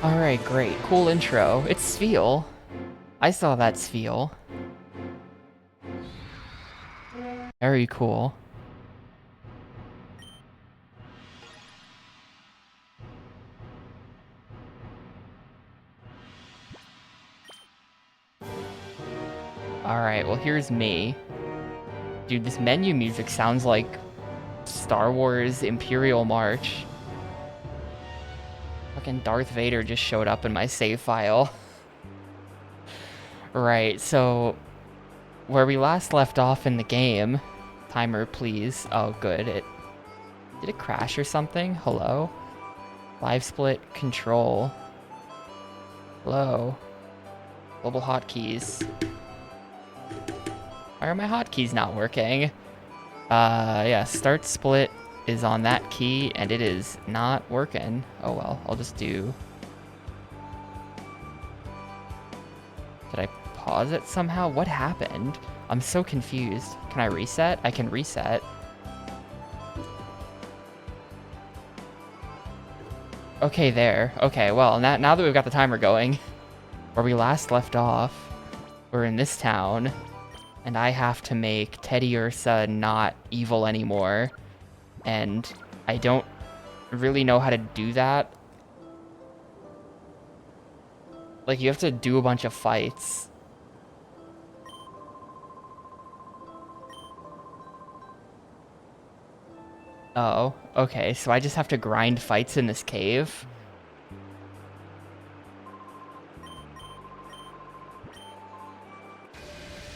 Alright, great. Cool intro. It's Spheal. I saw that Spheal. Very cool. Alright, well here's me. Dude, this menu music sounds like Star Wars Imperial March. Fucking Darth Vader just showed up in my save file. Right, so where we last left off in the game, timer please. Oh good, did it crash or something? Hello? Live split control. Hello? Global hotkeys. Why are my hotkeys not working? Yeah, start split is on that key and it is not working. Oh well, I'll just do... Did I pause it somehow? What happened? I'm so confused. Can I reset? I can reset. Okay, there. Okay, well, now that we've got the timer going, where we last left off, we're in this town, and I have to make Teddy Ursa not evil anymore, and I don't really know how to do that. Like, you have to do a bunch of fights. Oh, okay, so I just have to grind fights in this cave?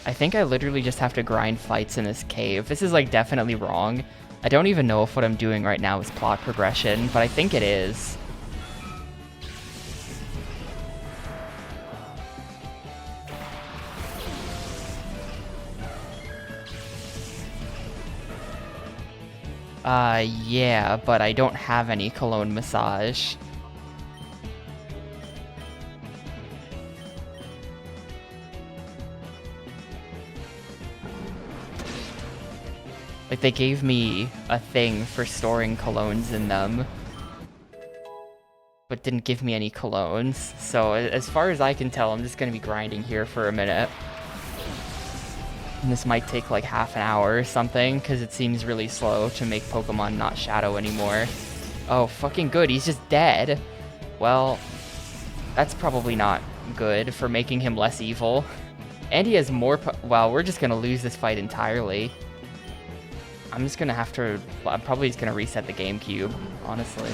I think I literally just have to grind fights in this cave. This is, like, definitely wrong. I don't even know if what I'm doing right now is plot progression, but I think it is. Yeah, but I don't have any cologne massage. Like, they gave me a thing for storing colognes in them, but didn't give me any colognes. So, as far as I can tell, I'm just gonna be grinding here for a minute. And this might take like half an hour or something, because it seems really slow to make Pokemon not Shadow anymore. Oh, fucking good, he's just dead. Well, that's probably not good for making him less evil. And he has more well, we're just gonna lose this fight entirely. I'm just gonna have to... I'm probably just gonna reset the Gamecube, honestly.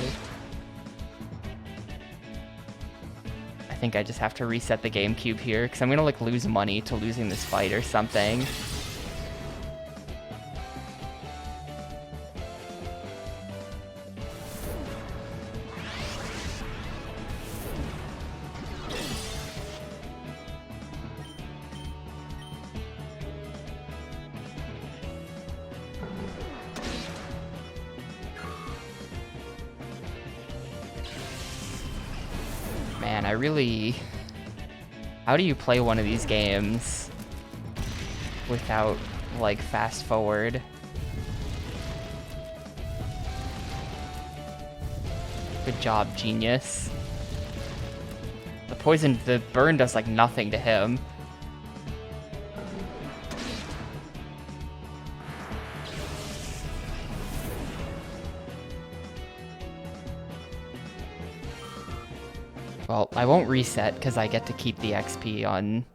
I think I just have to reset the Gamecube here, because I'm gonna, like, lose money to losing this fight or something. Man, I really... How do you play one of these games without, like, fast forward? Good job, genius. The burn does, like, nothing to him. Well, I won't reset because I get to keep the XP on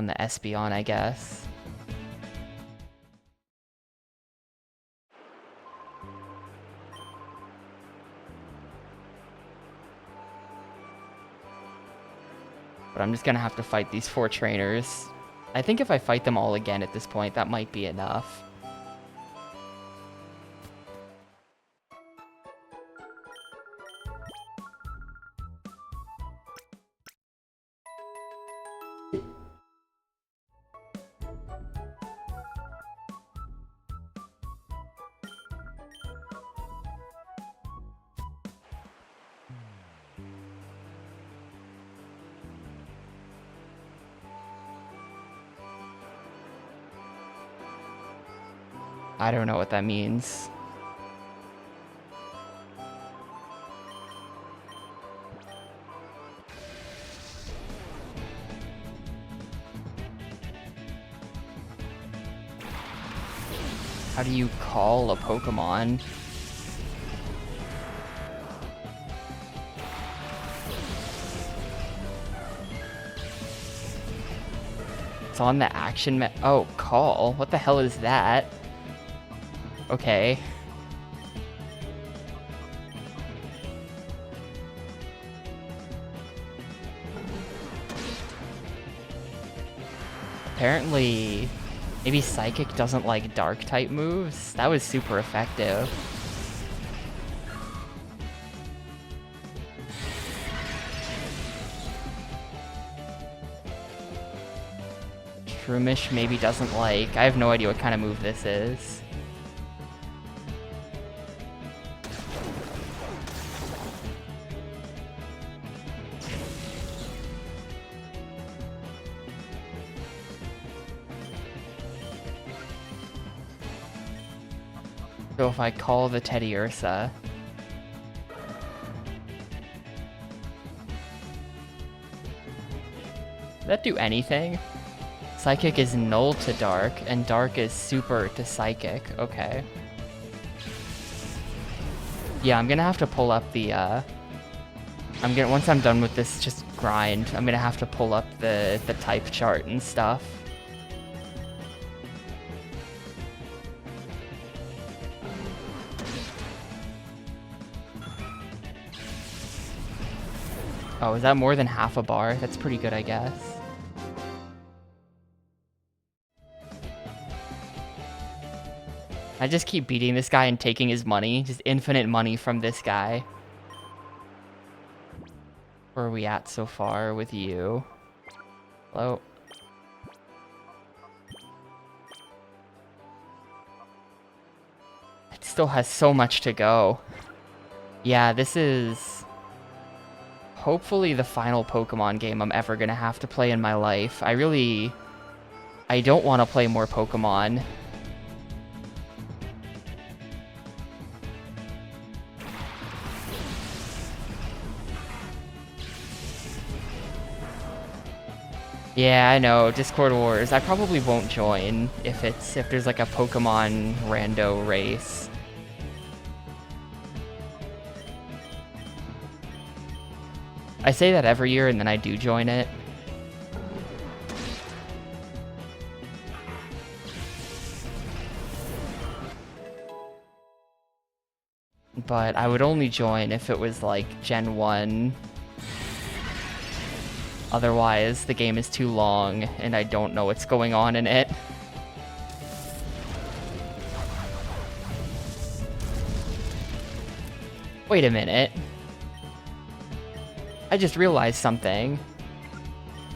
the Espeon, I guess. But I'm just gonna have to fight these 4 trainers. I think if I fight them all again at this point, that might be enough. I don't know what that means. How do you call a Pokemon? It's on the action oh, call. What the hell is that? Okay. Apparently, maybe Psychic doesn't like Dark type moves. That was super effective. Shroomish maybe doesn't like... I have no idea what kind of move this is. So if I call the Teddy Ursa... Does that do anything? Psychic is null to Dark, and Dark is super to Psychic. Okay. Yeah, I'm gonna have to pull up the, once I'm done with this just grind, I'm gonna have to pull up the type chart and stuff. Oh, is that more than half a bar? That's pretty good, I guess. I just keep beating this guy and taking his money. Just infinite money from this guy. Where are we at so far with you? Hello? It still has so much to go. Yeah, this is... hopefully the final Pokemon game I'm ever gonna have to play in my life. I don't want to play more Pokemon. Yeah, I know, Discord Wars. I probably won't join if there's like a Pokemon rando race. I say that every year and then I do join it. But I would only join if it was like Gen 1. Otherwise, the game is too long, and I don't know what's going on in it. Wait a minute. I just realized something.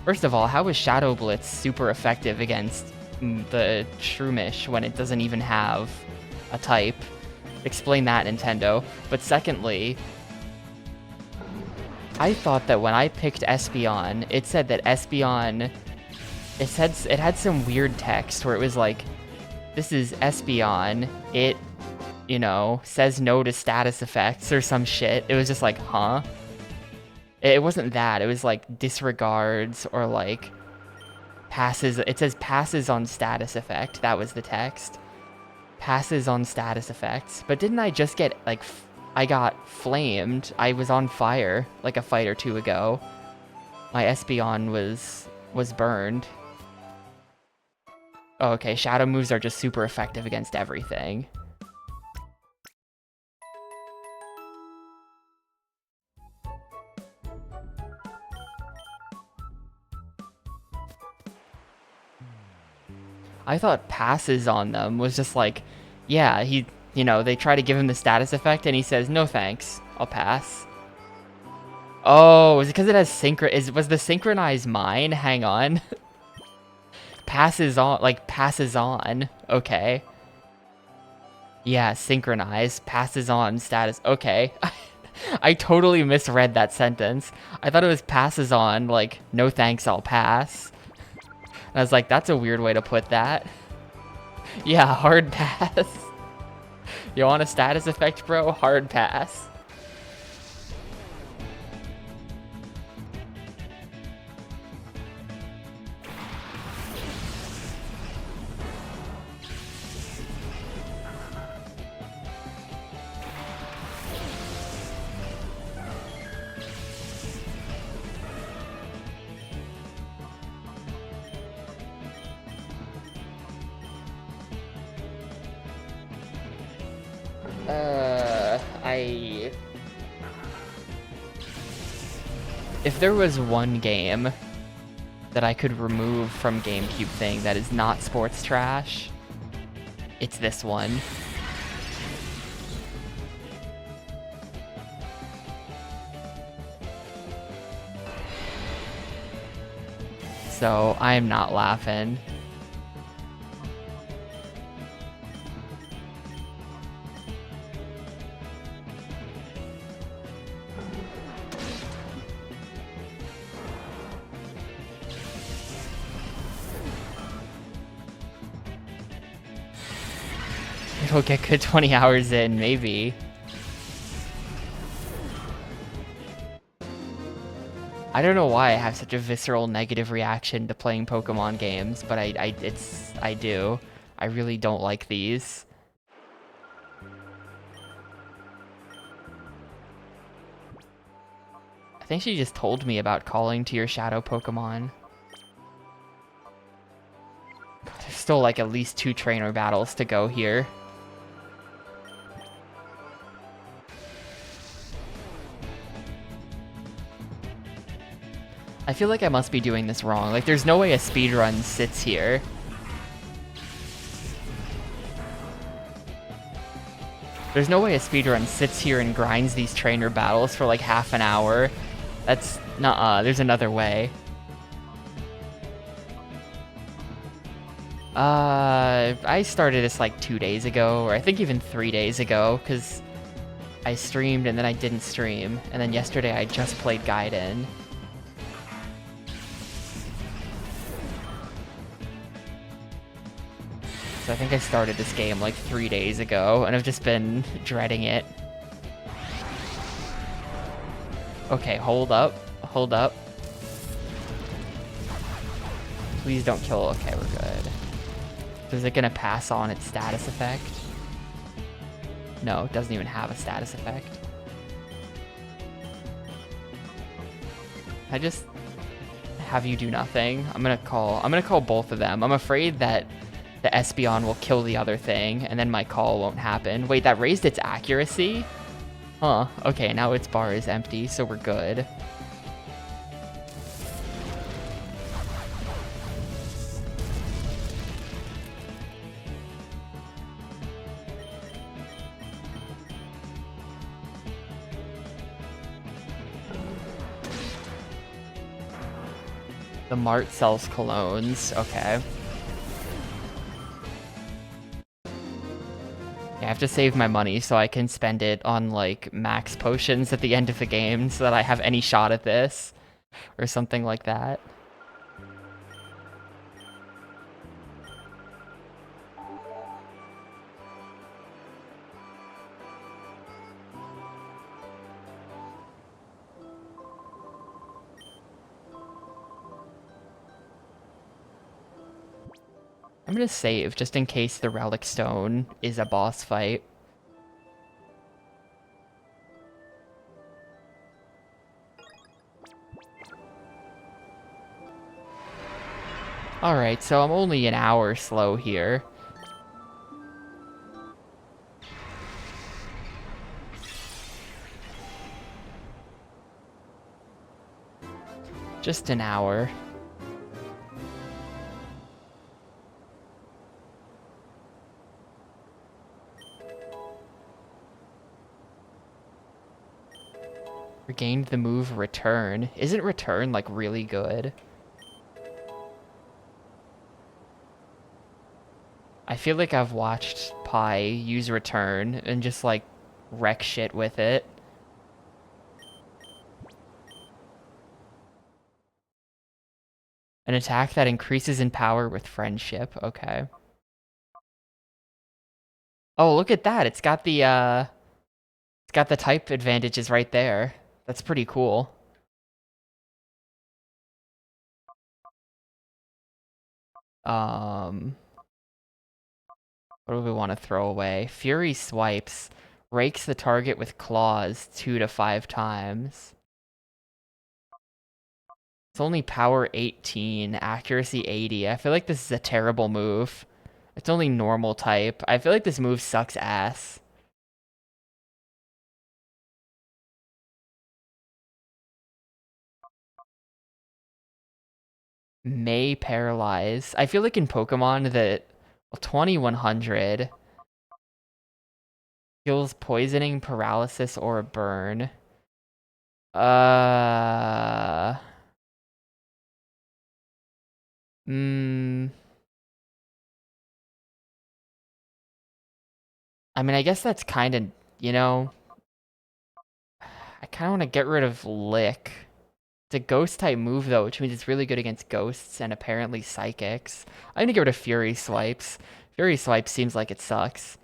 First of all, how is Shadow Blitz super effective against the Shroomish when it doesn't even have a type? Explain that, Nintendo. But secondly... I thought that when I picked Espeon, it said that Espeon... It had some weird text where it was like, this is Espeon, it, you know, says no to status effects or some shit. It was just like, huh? It wasn't that. It was like disregards or like passes. It says passes on status effect. That was the text. Passes on status effects. But didn't I just get like... I got flamed. I was on fire like a fight or two ago. My Espeon was burned. Oh, okay, shadow moves are just super effective against everything. I thought passes on them was just like, yeah, you know, they try to give him the status effect, and he says, no thanks, I'll pass. Oh, is it because it has was the synchronized mine? Hang on. Passes on, like, passes on. Okay. Yeah, synchronized, passes on status. Okay. I totally misread that sentence. I thought it was passes on, like, no thanks, I'll pass. And I was like, that's a weird way to put that. Yeah, hard pass. You want a status effect, bro? Hard pass. I... If there was one game that I could remove from Gamecube thing that is not sports trash, it's this one. So I am not laughing. It'll get good 20 hours in, maybe. I don't know why I have such a visceral negative reaction to playing Pokemon games, but I do. I really don't like these. I think she just told me about calling to your shadow Pokemon. God, there's still like at least 2 trainer battles to go here. I feel like I must be doing this wrong. Like, there's no way a speedrun sits here. There's no way a speedrun sits here and grinds these trainer battles for like half an hour. That's nuh-uh. There's another way. I started this like 2 days ago, or I think even 3 days ago, because I streamed and then I didn't stream. And then yesterday I just played Gaiden. So I think I started this game like 3 days ago, and I've just been dreading it. Okay, hold up. Hold up. Please don't kill. Okay, we're good. Is it gonna pass on its status effect? No, it doesn't even have a status effect. I just have you do nothing. I'm gonna call both of them. I'm afraid that the Espeon will kill the other thing, and then my call won't happen. Wait, that raised its accuracy? Huh, okay, now its bar is empty, so we're good. The mart sells colognes, okay. I have to save my money so I can spend it on, like, max potions at the end of the game so that I have any shot at this. Or something like that. I'm gonna save just in case the Relic Stone is a boss fight. Alright, so I'm only an hour slow here. Just an hour. Regained the move Return. Isn't Return, like, really good? I feel like I've watched Pi use Return and just, like, wreck shit with it. An attack that increases in power with friendship. Okay. Oh, look at that. It's got the type advantages right there. That's pretty cool. What do we want to throw away? Fury Swipes rakes the target with claws 2 to 5 times. It's only power 18, accuracy 80. I feel like this is a terrible move. It's only normal type. I feel like this move sucks ass. May paralyze. I feel like in Pokemon that 2100 kills poisoning, paralysis, or a burn. Hmm. I mean, I guess that's kind of, you know, I kind of want to get rid of Lick. It's a ghost type move though, which means it's really good against ghosts and apparently psychics. I'm gonna get rid of Fury Swipes. Fury Swipes seems like it sucks.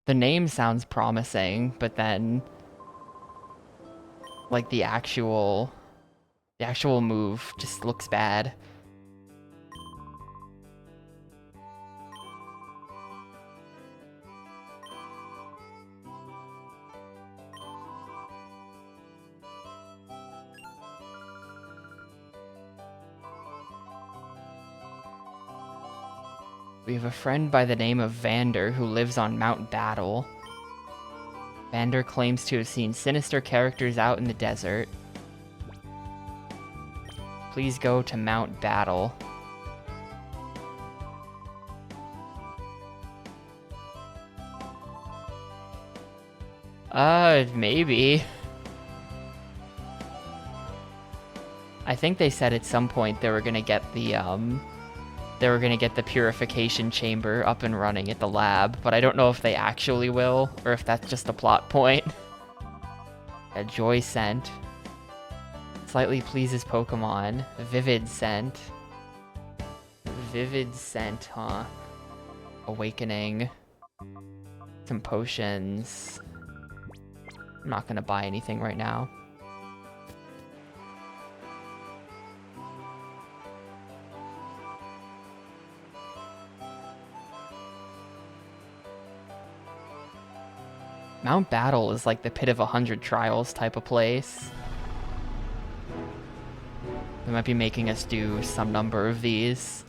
The name sounds promising, but then like the actual move just looks bad. We have a friend by the name of Vander who lives on Mount Battle. Vander claims to have seen sinister characters out in the desert. Please go to Mount Battle. Maybe. I think they said at some point they were gonna get the purification chamber up and running at the lab, but I don't know if they actually will, or if that's just a plot point. A Joy Scent. Slightly pleases Pokemon. Vivid Scent. Vivid Scent, huh? Awakening. Some potions. I'm not gonna buy anything right now. Mount Battle is like the pit of 100 trials type of place. They might be making us do some number of these.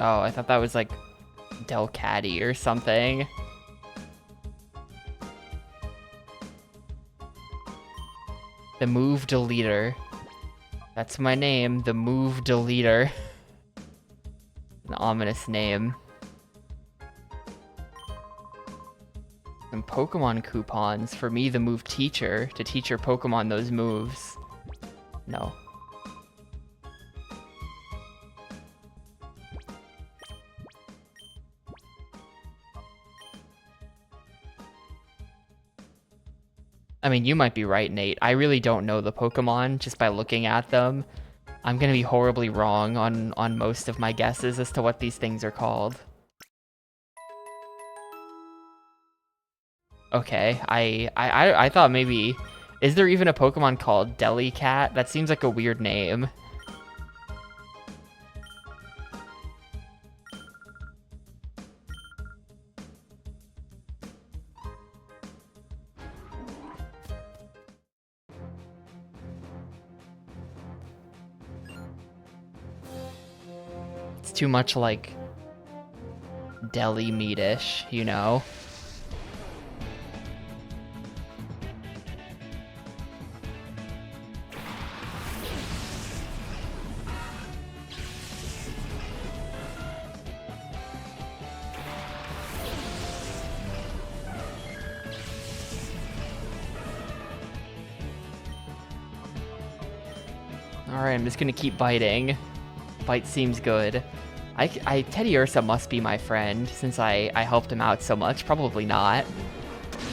Oh, I thought that was like Delcatty or something. The Move Deleter. That's my name, the Move Deleter. An ominous name. Some Pokemon coupons for me, the Move Teacher, to teach your Pokemon those moves. No. I mean, you might be right, Nate. I really don't know the Pokemon just by looking at them. I'm gonna be horribly wrong on most of my guesses as to what these things are called. Okay, I thought maybe... Is there even a Pokemon called Delicat? That seems like a weird name. It's too much like deli meat-ish, you know? Alright, I'm just gonna keep biting. Bite seems good. Teddy Ursa must be my friend, since I helped him out so much. Probably not.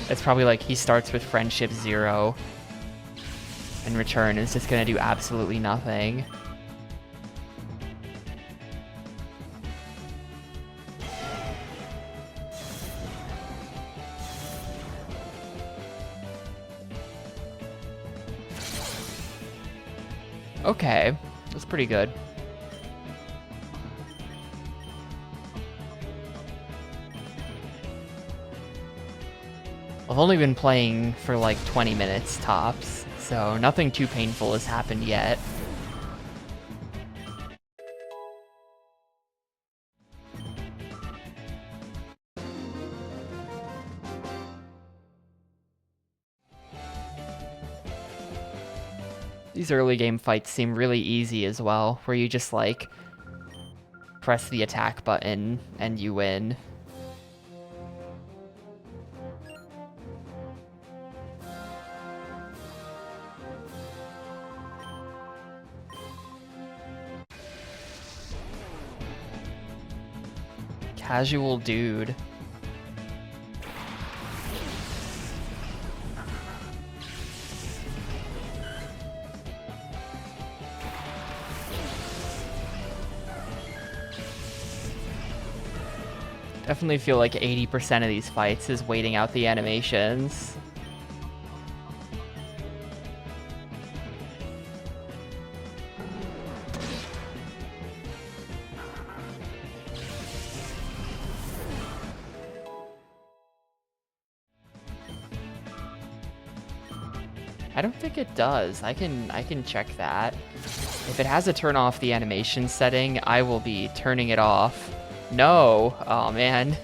It's probably like he starts with friendship 0. In return, is just gonna do absolutely nothing. Okay, that's pretty good. I've only been playing for like 20 minutes tops, so nothing too painful has happened yet. These early game fights seem really easy as well, where you just like press the attack button and you win. Casual dude. Definitely feel like 80% of these fights is waiting out the animations. I don't think it does. I can check that. If it has a turn off the animation setting, I will be turning it off. No! Oh man.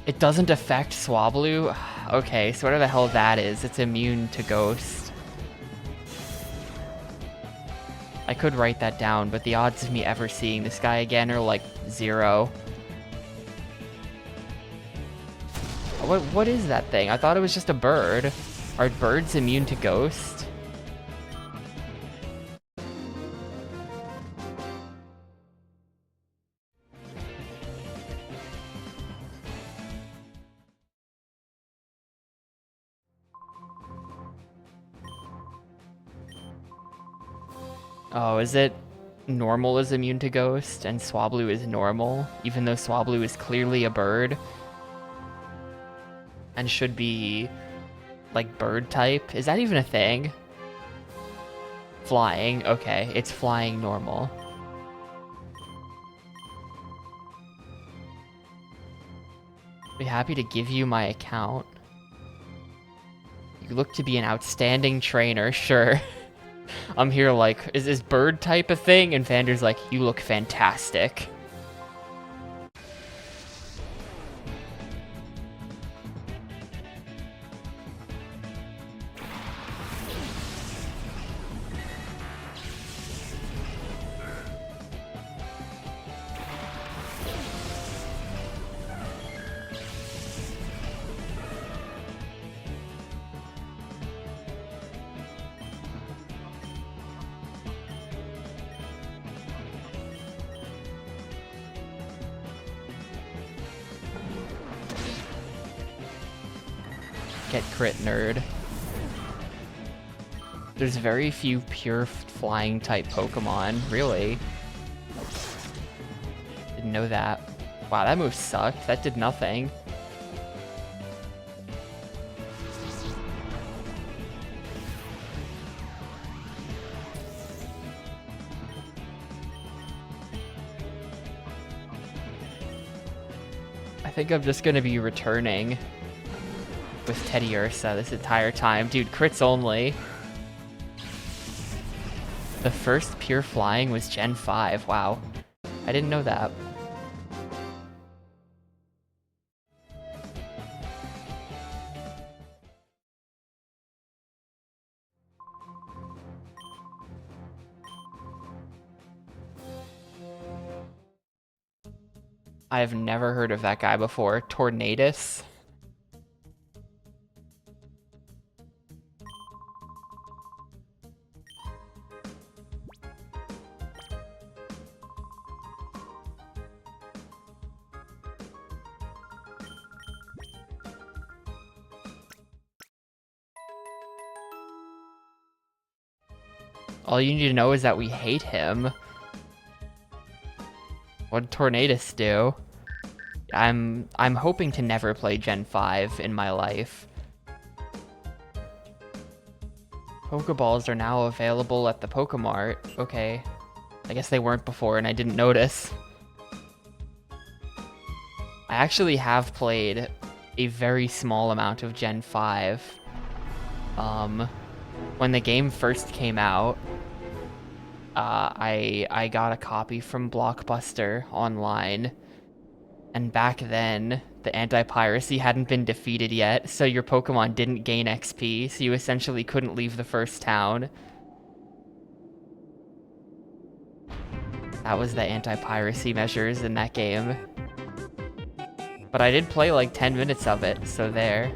It doesn't affect Swablu? Okay, so whatever the hell that is, it's immune to Ghost. I could write that down, but the odds of me ever seeing this guy again are like 0. What is that thing? I thought it was just a bird. Are birds immune to Ghost? Oh, is it normal is immune to Ghost and Swablu is normal, even though Swablu is clearly a bird and should be like bird type? Is that even a thing? Flying, okay, it's flying normal. Be happy to give you my account. You look to be an outstanding trainer, sure. I'm here like, is this bird type a thing? And Vander's like, you look fantastic. Get crit, nerd. There's very few pure flying type Pokemon, really. Didn't know that. Wow, that move sucked. That did nothing. I think I'm just gonna be returning with Teddy Ursa this entire time. Dude, crits only. The first pure flying was Gen 5. Wow. I didn't know that. I've never heard of that guy before. Tornadus? All you need to know is that we hate him. What did Tornadus do? I'm hoping to never play Gen 5 in my life. Pokeballs are now available at the Pokemart. Okay. I guess they weren't before and I didn't notice. I actually have played a very small amount of Gen 5. When the game first came out, I got a copy from Blockbuster online, and back then the anti-piracy hadn't been defeated yet, so your Pokemon didn't gain XP, so you essentially couldn't leave the first town. That was the anti-piracy measures in that game. But I did play like 10 minutes of it, so there.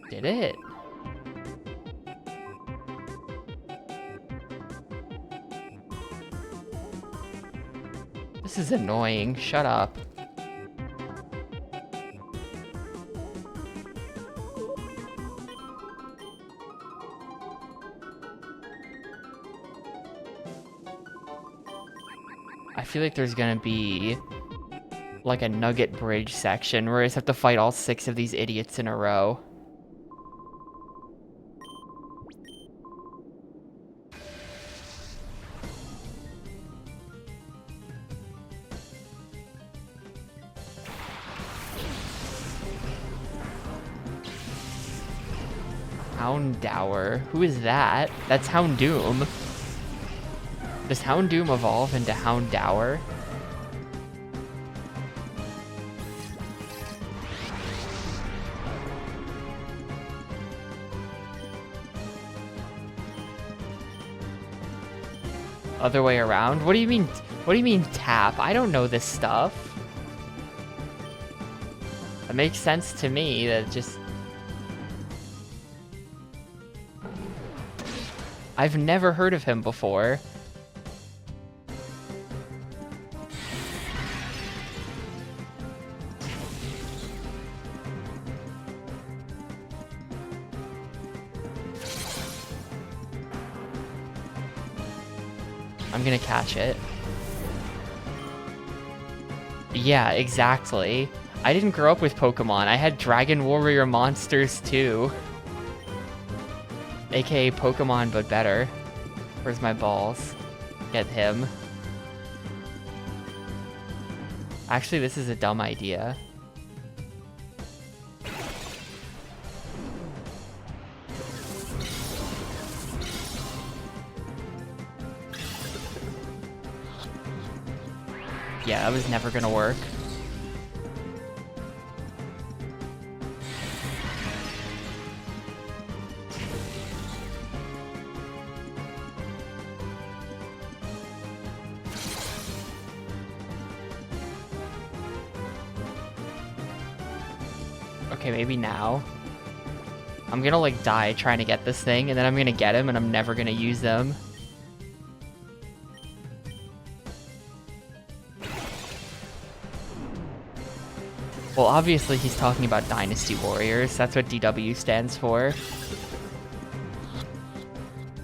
Did it? This is annoying. Shut up. I feel like there's gonna be like a Nugget Bridge section where I just have to fight all 6 of these idiots in a row. Houndour? Who is that? That's Houndoom. Does Houndoom evolve into Houndour? Other way around? What do you mean? What do you mean tap? I don't know this stuff. It makes sense to me that just... I've never heard of him before. I'm gonna catch it. Yeah, exactly. I didn't grow up with Pokemon. I had Dragon Warrior monsters too. AKA Pokemon, but better. Where's my balls? Get him. Actually, this is a dumb idea. Yeah, that was never gonna work. Okay, maybe now. I'm gonna like die trying to get this thing, and then I'm gonna get him and I'm never gonna use them. Well, obviously he's talking about Dynasty Warriors. That's what DW stands for.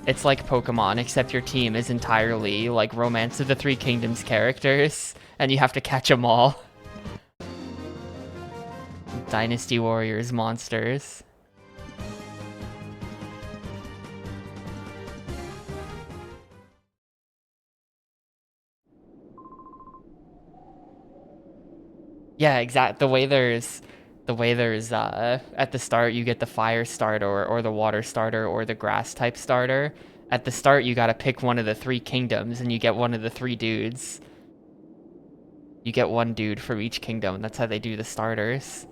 It's like Pokemon, except your team is entirely like Romance of the Three Kingdoms characters, and you have to catch them all. Dynasty Warriors monsters. Yeah, exact. The way there's at the start you get the fire starter or the water starter or the grass type starter. At the start you gotta pick one of the 3 kingdoms and you get one of the 3 dudes. You get one dude from each kingdom. That's how they do the starters.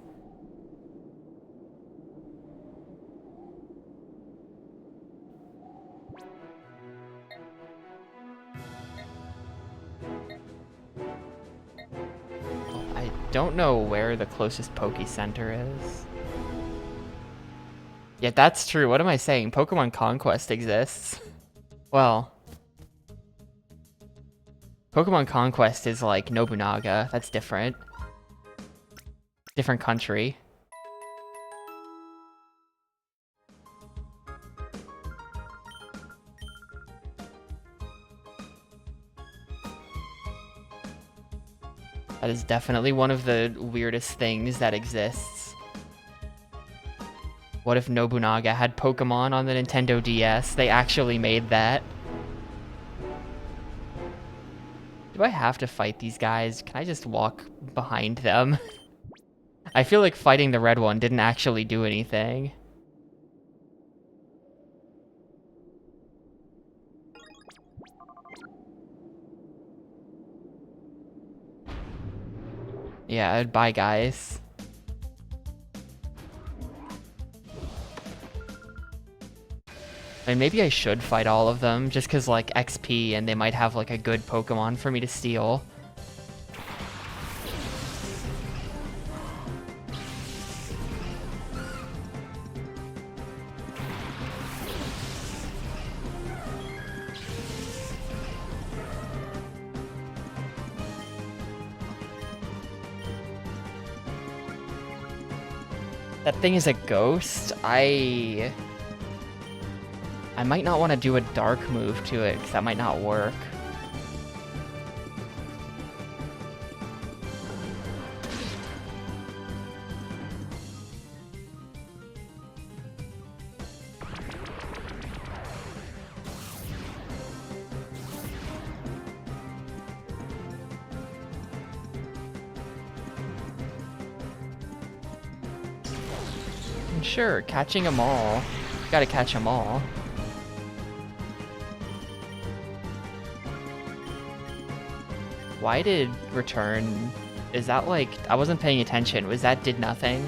I don't know where the closest Poke Center is. Yeah, that's true. What am I saying? Pokemon Conquest exists. Well, Pokemon Conquest is like Nobunaga. That's different. Different country. That is definitely one of the weirdest things that exists. What if Nobunaga had Pokemon on the Nintendo DS? They actually made that. Do I have to fight these guys? Can I just walk behind them? I feel like fighting the red one didn't actually do anything. Yeah, bye guys. And maybe I should fight all of them, just because, like, XP, and they might have, like, a good Pokemon for me to steal. That thing is a ghost? I might not want to do a dark move to it, because that might not work. Sure, catching them all. Gotta catch them all. Why did return... Is that like... I wasn't paying attention. Was that did nothing?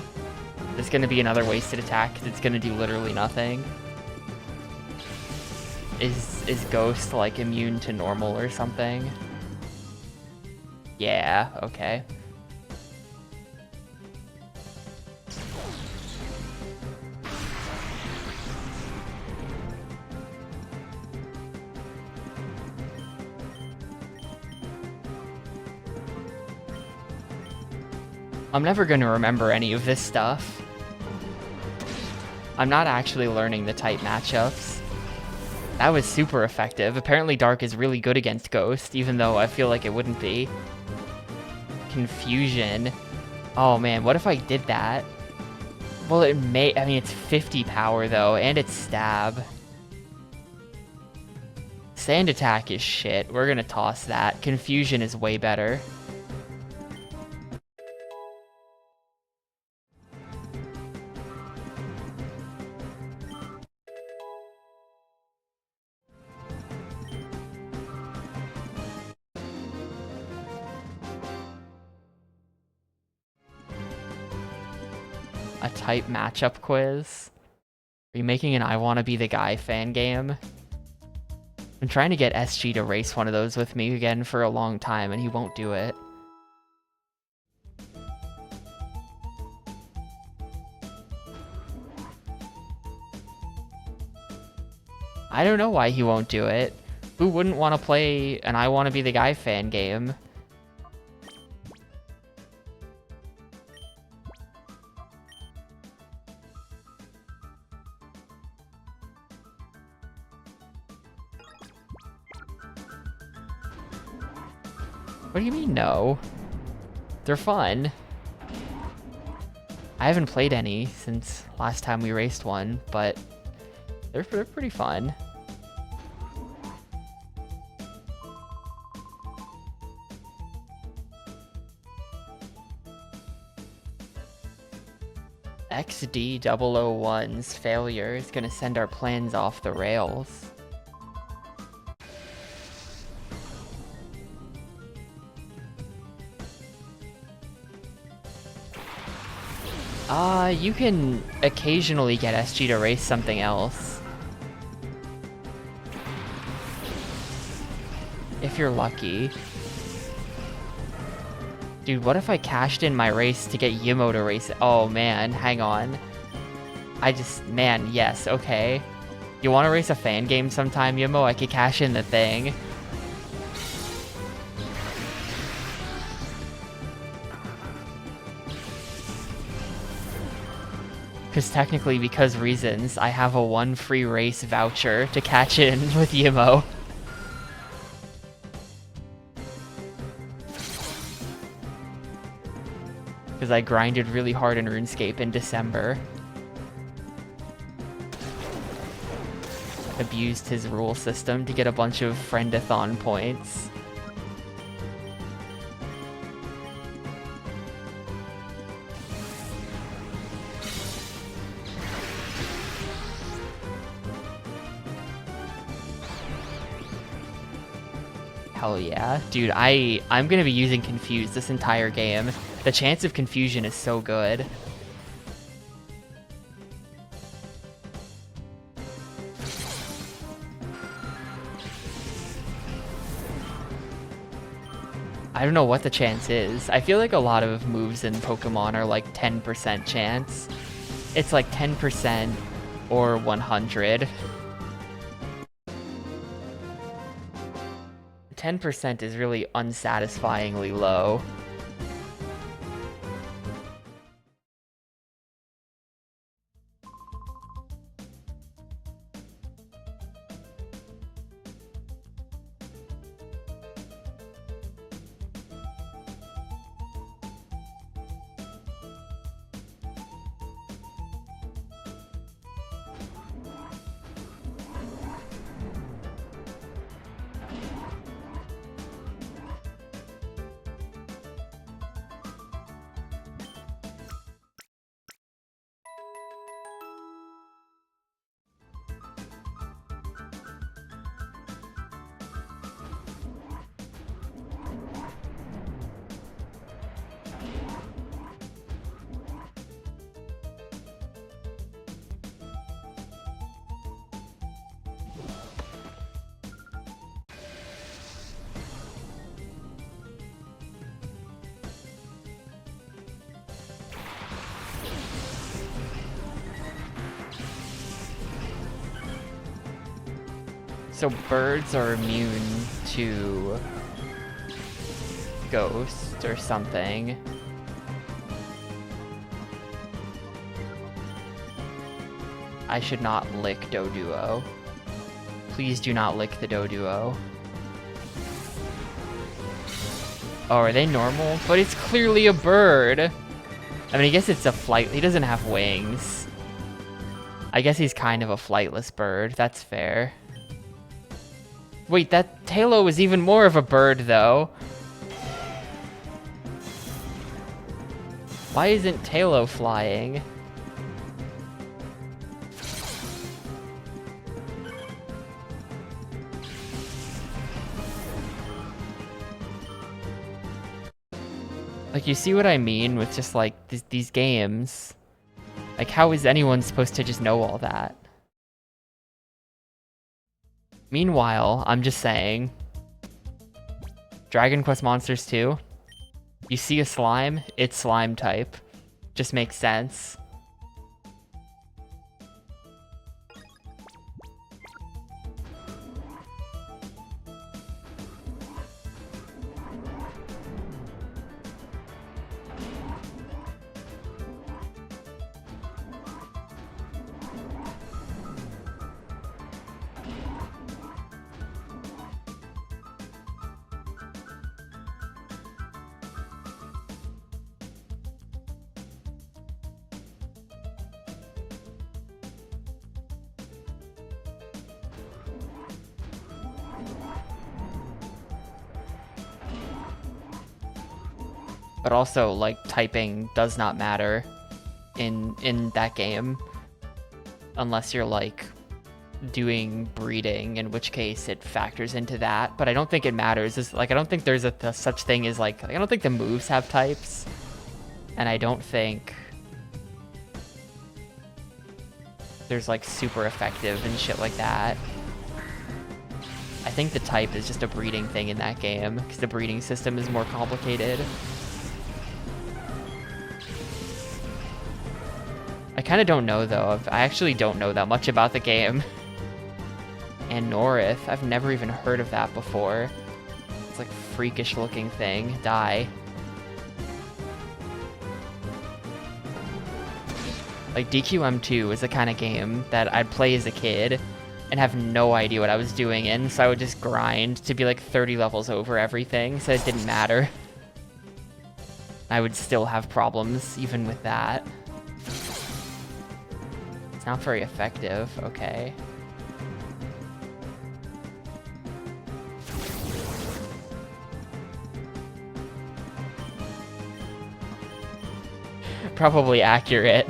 There's gonna be another wasted attack because it's gonna do literally nothing. Is Ghost like immune to normal or something? Yeah, okay. I'm never going to remember any of this stuff. I'm not actually learning the type matchups. That was super effective. Apparently Dark is really good against Ghost, even though I feel like it wouldn't be. Confusion. Oh man, what if I did that? Well, it may... I mean, it's 50 power though, and it's stab. Sand attack is shit. We're gonna toss that. Confusion is way better. A type matchup quiz? Are you making an I Wanna Be the Guy fan game? I'm trying to get SG to race one of those with me again for a long time, and he won't do it. I don't know why he won't do it. Who wouldn't want to play an I Wanna Be the Guy fan game? What do you mean, no? They're fun. I haven't played any since last time we raced one, but they're pretty fun. XD001's failure is gonna send our plans off the rails. You can occasionally get SG to race something else. If you're lucky. Dude, what if I cashed in my race to get Yimo to race it? Oh man, hang on. Man, yes, okay. You want to race a fan game sometime, Yimo? I could cash in the thing. Because technically, because reasons, I have a 1 free race voucher to catch in with Yimo. Because I grinded really hard in RuneScape in December. Abused his rule system to get a bunch of friendathon points. Hell yeah. Dude, I'm gonna be using Confuse this entire game. The chance of confusion is so good. I don't know what the chance is. I feel like a lot of moves in Pokemon are like 10% chance. It's like 10% or 100. 10% is really unsatisfyingly low. So birds are immune to ghost or something. I should not lick Doduo. Please do not lick the Doduo. Oh, are they normal? But it's clearly a bird. I mean, I guess it's a flight. He doesn't have wings. I guess he's kind of a flightless bird. That's fair. Wait, that Tailo is even more of a bird, though. Why isn't Tailo flying? Like, you see what I mean with just, like, these games? Like, how is anyone supposed to just know all that? Meanwhile, I'm just saying, Dragon Quest Monsters 2, you see a slime, it's slime type. Just makes sense. But also, like, typing does not matter in that game. Unless you're, like, doing breeding, in which case it factors into that. But I don't think it matters. It's, like, I don't think there's a such thing as, like, I don't think the moves have types. And I don't think there's like super effective and shit like that. I think the type is just a breeding thing in that game, because the breeding system is more complicated. I kind of don't know, though. I actually don't know that much about the game. And Norith, I've never even heard of that before. It's like a freakish looking thing. Die. Like DQM2 is the kind of game that I'd play as a kid and have no idea what I was doing in, so I would just grind to be like 30 levels over everything, so it didn't matter. I would still have problems even with that. It's not very effective, okay. Probably accurate.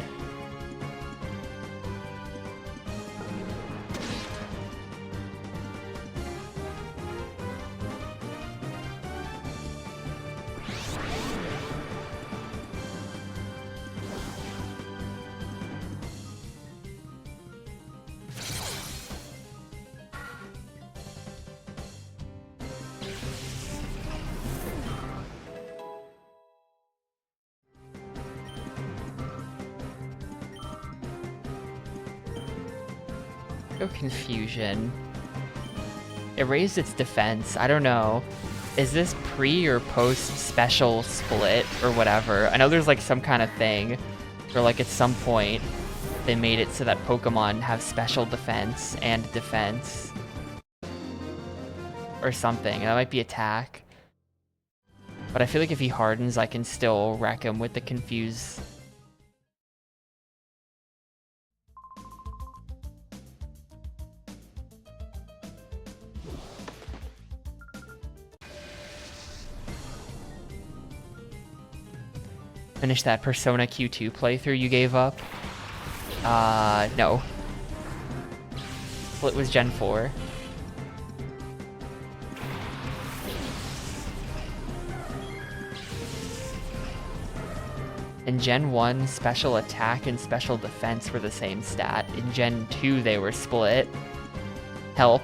Confusion. It raised its defense. I don't know. Is this pre or post special split or whatever? I know there's like some kind of thing where like at some point they made it so that Pokemon have special defense and defense. Or something. That might be attack. But I feel like if he hardens, I can still wreck him with the Confuse. Finish that Persona Q2 playthrough you gave up? No. Split was Gen 4. In Gen 1, special attack and special defense were the same stat. In Gen 2, they were split. Help.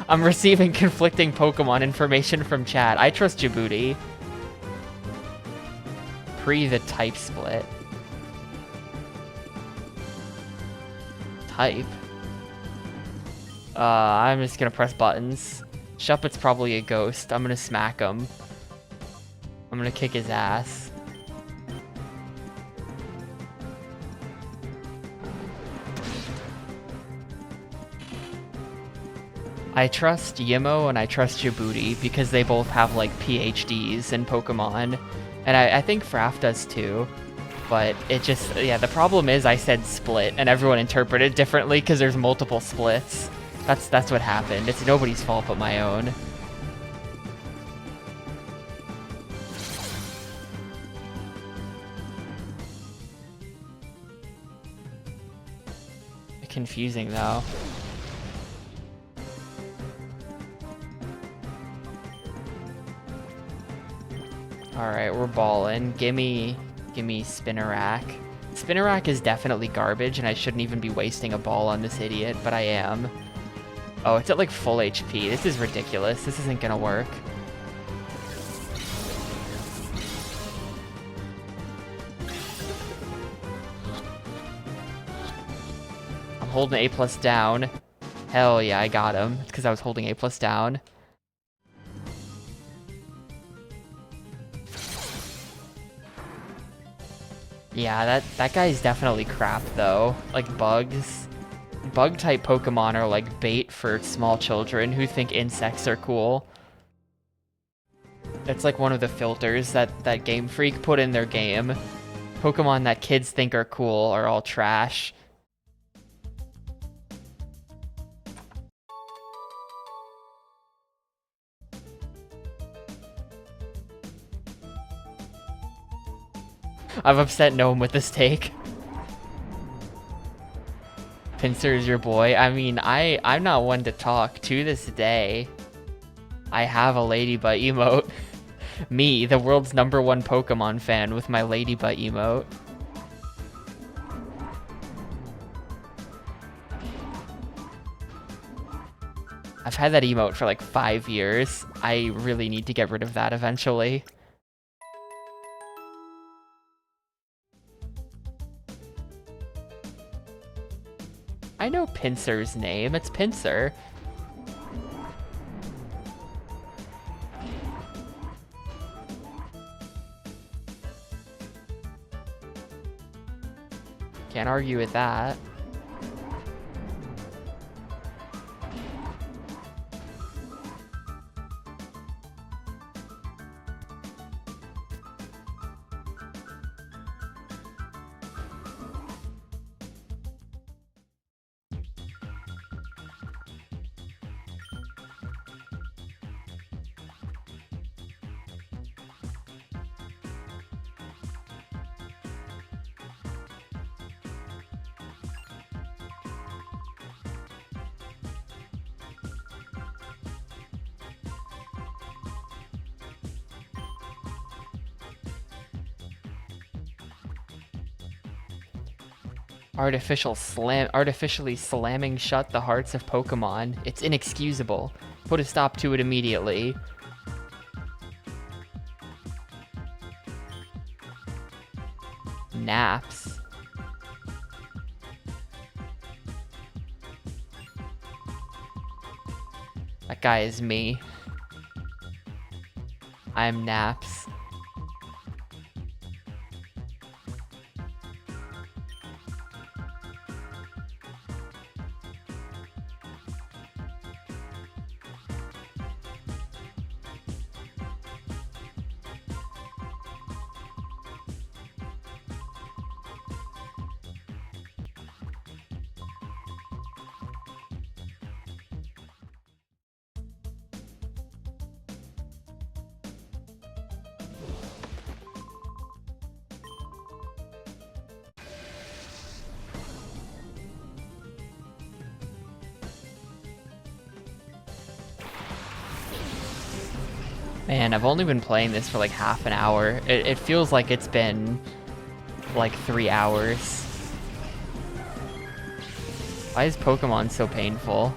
I'm receiving conflicting Pokemon information from chat. I trust Djibouti. Pre the type split. Type? I'm just gonna press buttons. Shuppet's probably a ghost. I'm gonna smack him. I'm gonna kick his ass. I trust Yimo and I trust Djibouti because they both have like PhDs in Pokemon. And I think Fraff does too, but it just, yeah, the problem is I said split and everyone interpreted differently because there's multiple splits. That's what happened. It's nobody's fault but my own. Confusing though. Alright, we're balling. Gimme Spinarak. Spinarak is definitely garbage, and I shouldn't even be wasting a ball on this idiot, but I am. Oh, it's at like full HP. This is ridiculous. This isn't gonna work. I'm holding A+ down. Hell yeah, I got him. It's because I was holding A+ down. Yeah, that guy's definitely crap, though. Like, bugs. Bug-type Pokemon are like bait for small children who think insects are cool. That's like one of the filters that Game Freak put in their game. Pokemon that kids think are cool are all trash. I've upset Gnome with this take. Pinsir is your boy. I mean, I'm not one to talk. To this day, I have a lady butt emote. Me, the world's #1 Pokemon fan with my lady butt emote. I've had that emote for like 5 years. I really need to get rid of that eventually. I know Pinsir's name. It's Pinsir. Can't argue with that. Artificially slamming shut the hearts of Pokemon. It's inexcusable. Put a stop to it immediately. Naps. That guy is me. I'm Naps. Man, I've only been playing this for like half an hour. It feels like it's been like 3 hours. Why is Pokemon so painful?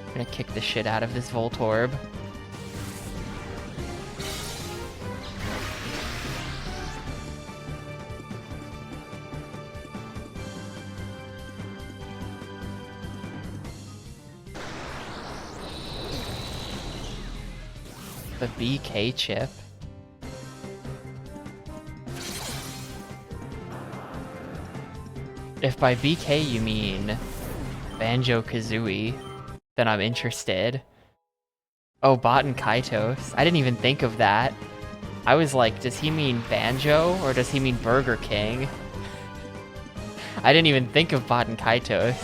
I'm gonna kick the shit out of this Voltorb. The BK chip. If by BK you mean Banjo-Kazooie, then I'm interested. Oh, Bot and Kaitos. I didn't even think of that. I was like, does he mean Banjo or does he mean Burger King? I didn't even think of Bot and Kaitos.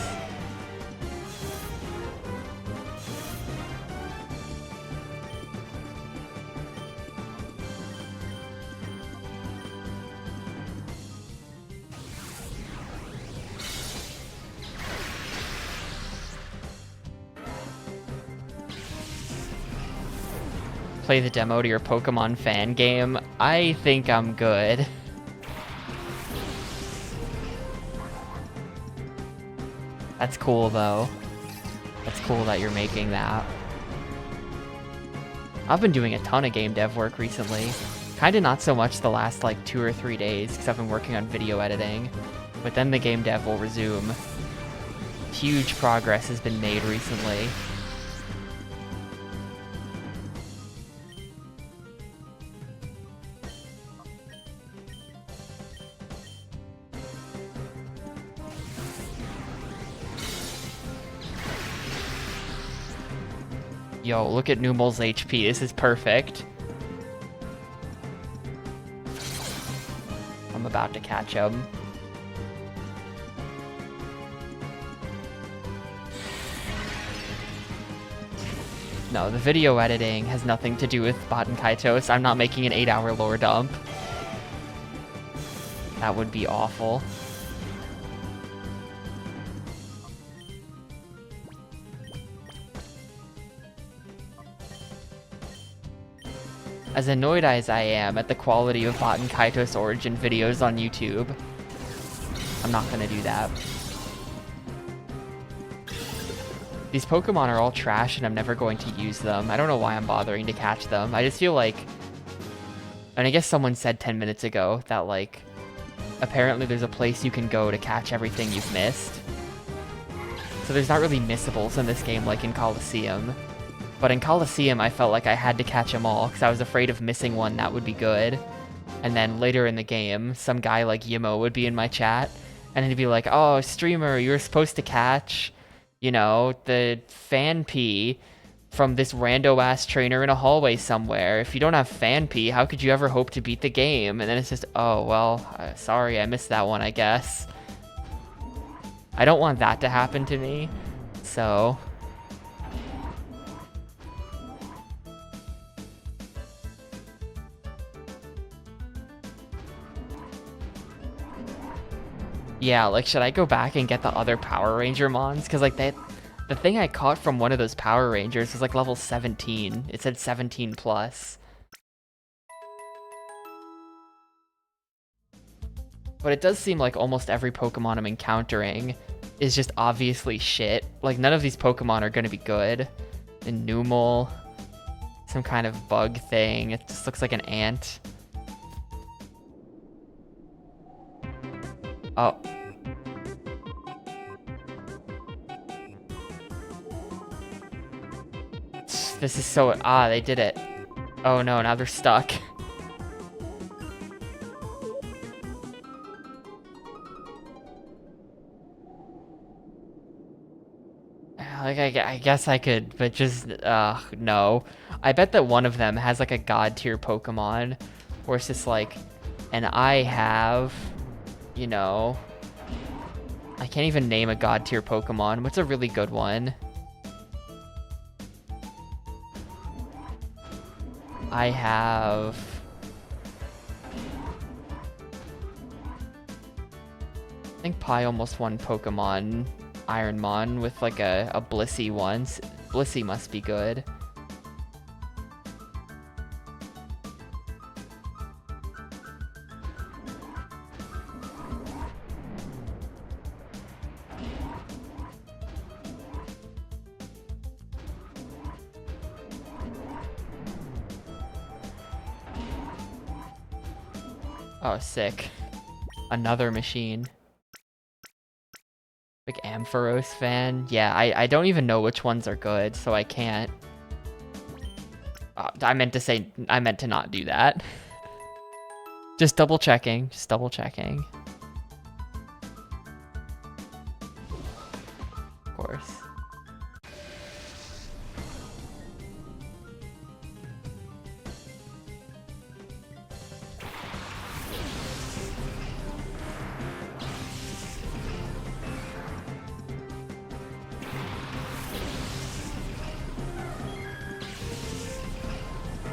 Play the demo to your Pokemon fan game. I think I'm good. That's cool though. That's cool that you're making that. I've been doing a ton of game dev work recently. Kinda not so much the last like 2 or 3 days because I've been working on video editing. But then the game dev will resume. Huge progress has been made recently. Yo, look at Numel's HP. This is perfect. I'm about to catch him. No, the video editing has nothing to do with Bot and Kaitos. I'm not making an 8-hour lore dump. That would be awful. As annoyed as I am at the quality of Bot and Kaitos origin videos on YouTube, I'm not gonna do that. These Pokemon are all trash and I'm never going to use them. I don't know why I'm bothering to catch them. I just feel like... And I guess someone said 10 minutes ago that, like, apparently there's a place you can go to catch everything you've missed. So there's not really missables in this game like in Coliseum. But in Coliseum, I felt like I had to catch them all because I was afraid of missing one that would be good. And then later in the game, some guy like Yimo would be in my chat, and he'd be like, oh, streamer, you were supposed to catch, you know, the Fanpy from this rando-ass trainer in a hallway somewhere. If you don't have Fanpy, how could you ever hope to beat the game? And then it's just, oh, well, sorry, I missed that one, I guess. I don't want that to happen to me, so... Yeah, like, should I go back and get the other Power Ranger mons? Because, like, the thing I caught from one of those Power Rangers was, like, level 17. It said 17 plus. But it does seem like almost every Pokemon I'm encountering is just obviously shit. Like, none of these Pokemon are going to be good. Numel, some kind of bug thing. It just looks like an ant. Oh. This is so... Ah, they did it. Oh no, now they're stuck. Like, I guess I could, but just... no. I bet that one of them has, like, a god tier Pokemon, where it's just like... And I have... You know... I can't even name a god tier Pokemon. What's a really good one? I have... I think Pi almost won Pokemon Ironmon with like a Blissey once. Blissey must be good. Oh, sick. Another machine. Big Ampharos fan. Yeah, I don't even know which ones are good, so I can't. I meant to not do that. Just double checking. Just double checking. Of course.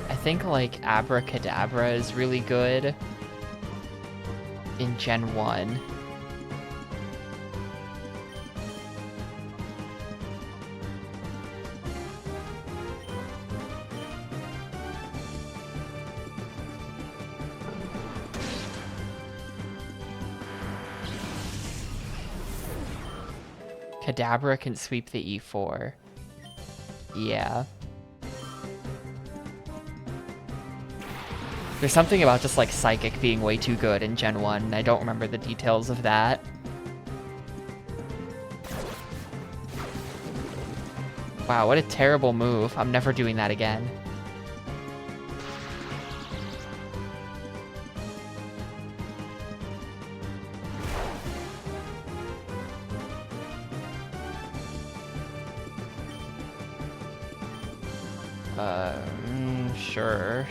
I think like Abracadabra is really good in Gen 1. Kadabra can sweep the E4. Yeah. There's something about just like Psychic being way too good in Gen 1, and I don't remember the details of that. Wow, what a terrible move. I'm never doing that again.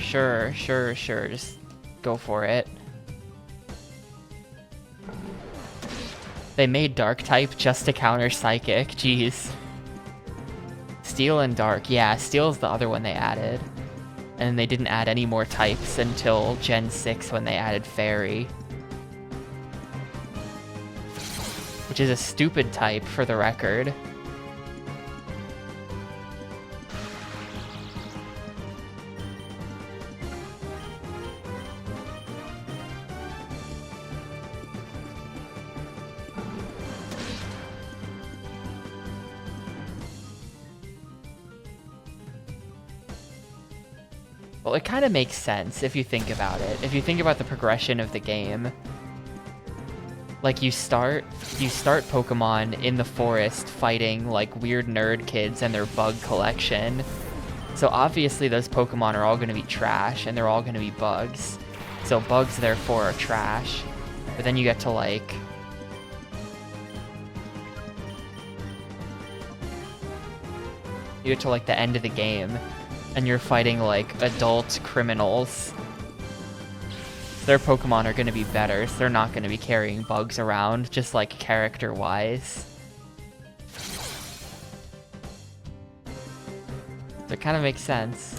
Sure. Just go for it. They made Dark type just to counter Psychic. Jeez. Steel and Dark. Yeah, Steel is the other one they added. And they didn't add any more types until Gen 6 when they added Fairy. Which is a stupid type, for the record. Well, it kind of makes sense if you think about it. If you think about the progression of the game. Like, you start Pokemon in the forest fighting, like, weird nerd kids and their bug collection. So obviously those Pokemon are all going to be trash, and they're all going to be bugs. So bugs, therefore, are trash. But then you get to, like... You get to, like, the end of the game, and you're fighting, like, adult criminals. Their Pokemon are going to be better, so they're not going to be carrying bugs around, just like character-wise. So it kind of makes sense.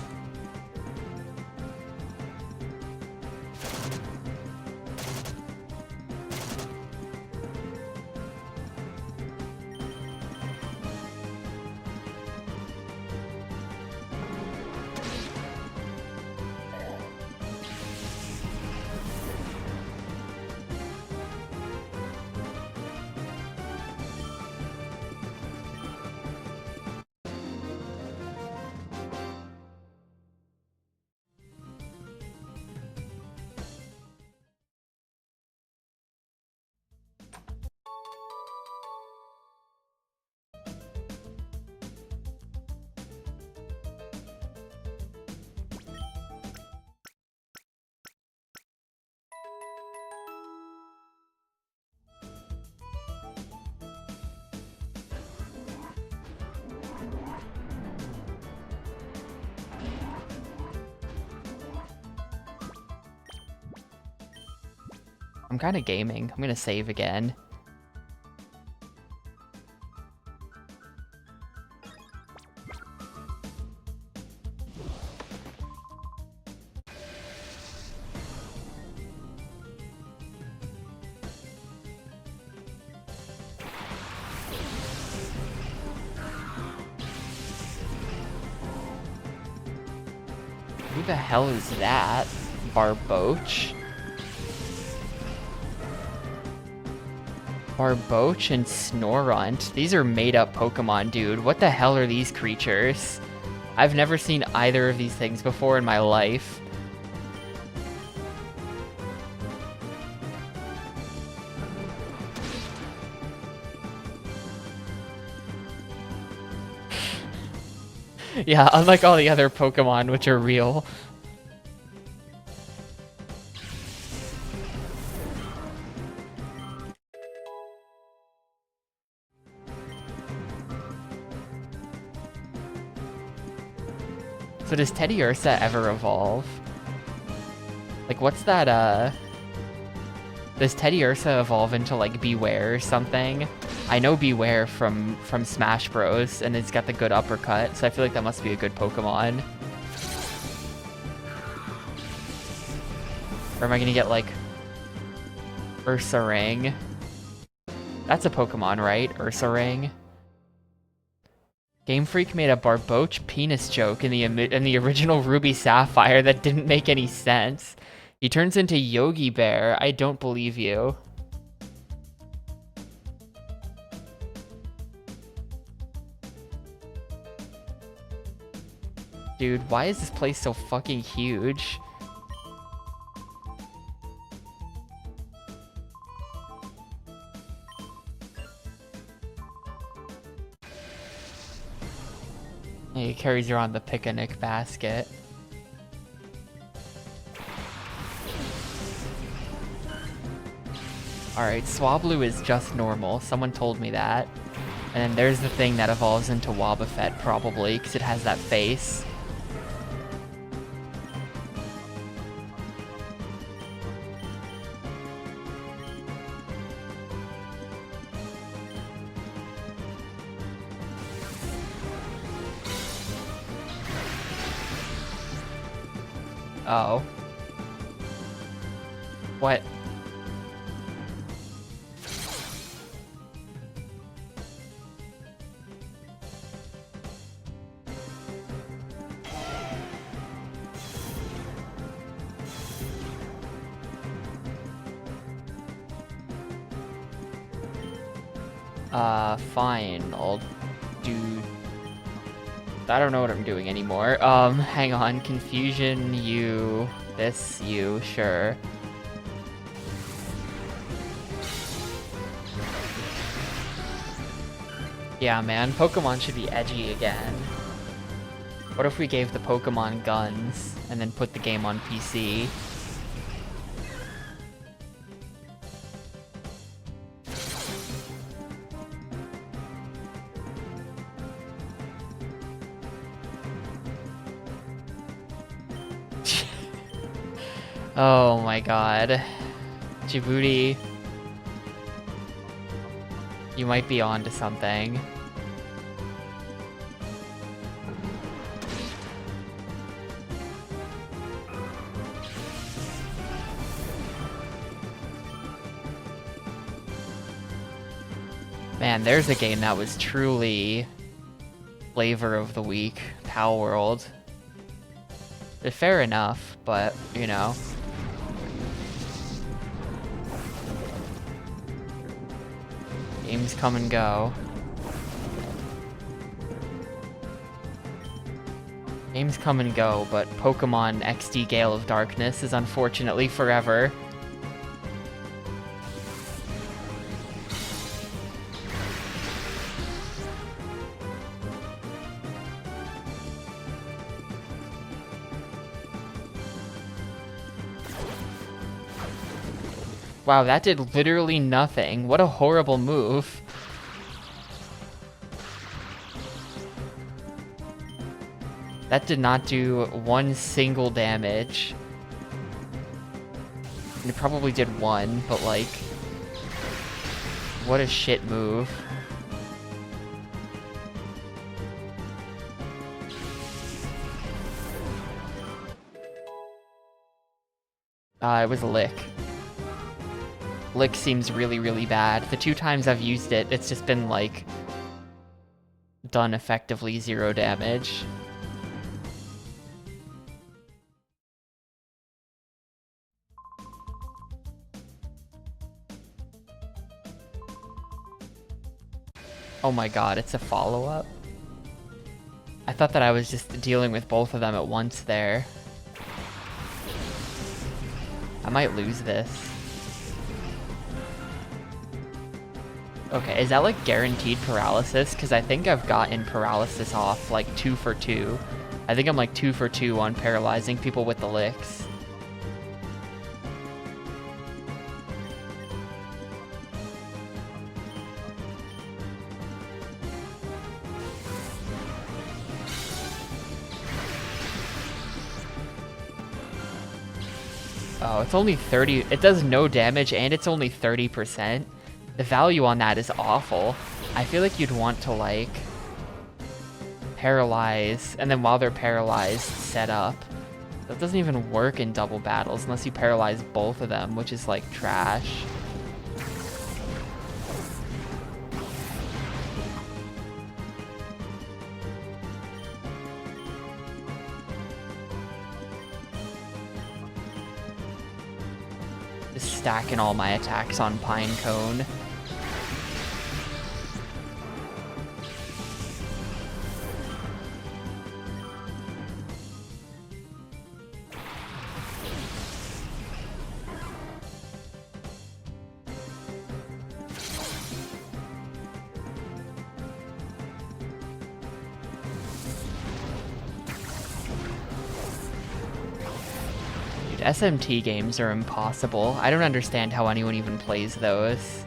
I'm kind of gaming. I'm gonna save again. Who the hell is that? Barboach? Barboach and Snorunt. These are made-up Pokemon, dude. What the hell are these creatures? I've never seen either of these things before in my life. Yeah, unlike all the other Pokemon, which are real. So does Teddiursa ever evolve? Like, what's that, Does Teddiursa evolve into, like, Beware or something? I know Beware from Smash Bros, and it's got the good uppercut, so I feel like that must be a good Pokemon. Or am I gonna get, like, Ursaring? That's a Pokemon, right? Ursaring? Game Freak made a Barboach penis joke in the original Ruby Sapphire that didn't make any sense. He turns into Yogi Bear. I don't believe you. Dude, why is this place so fucking huge? He carries around the picnic basket. Alright, Swablu is just normal. Someone told me that. And then there's the thing that evolves into Wobbuffet, probably, because it has that face. Oh. What? Fine. I'll do I don't know what I'm doing anymore. Hang on. Confusion, you. This, you. Sure. Yeah, man. Pokemon should be edgy again. What if we gave the Pokemon guns and then put the game on PC? Oh my god. Djibouti. You might be onto something. Man, there's a game that was truly flavor of the week. Pal World. Fair enough, but, you know. Games come and go. Games come and go, but Pokemon XD Gale of Darkness is unfortunately forever. Wow, that did literally nothing. What a horrible move. That did not do one single damage. It probably did one, but like... what a shit move. It was a lick. Lick seems really, really bad. The 2 times I've used it, it's just been, like, done effectively 0 damage. Oh my god, it's a follow-up? I thought that I was just dealing with both of them at once there. I might lose this. Okay, is that like guaranteed paralysis? Because I think I've gotten paralysis off like 2 for 2. I think I'm like 2 for 2 on paralyzing people with the licks. Oh, it's only 30. It does no damage and it's only 30%. The value on that is awful. I feel like you'd want to, like, paralyze, and then while they're paralyzed, set up. That doesn't even work in double battles unless you paralyze both of them, which is, like, trash. Just stacking all my attacks on Pinecone. SMT games are impossible. I don't understand how anyone even plays those.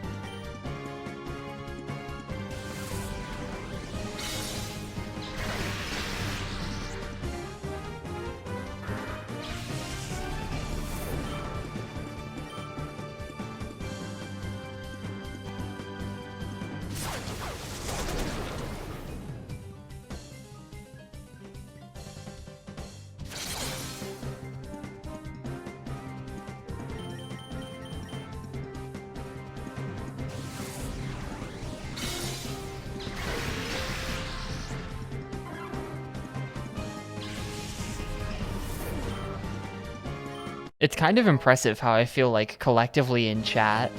It's kind of impressive how I feel like collectively in chat,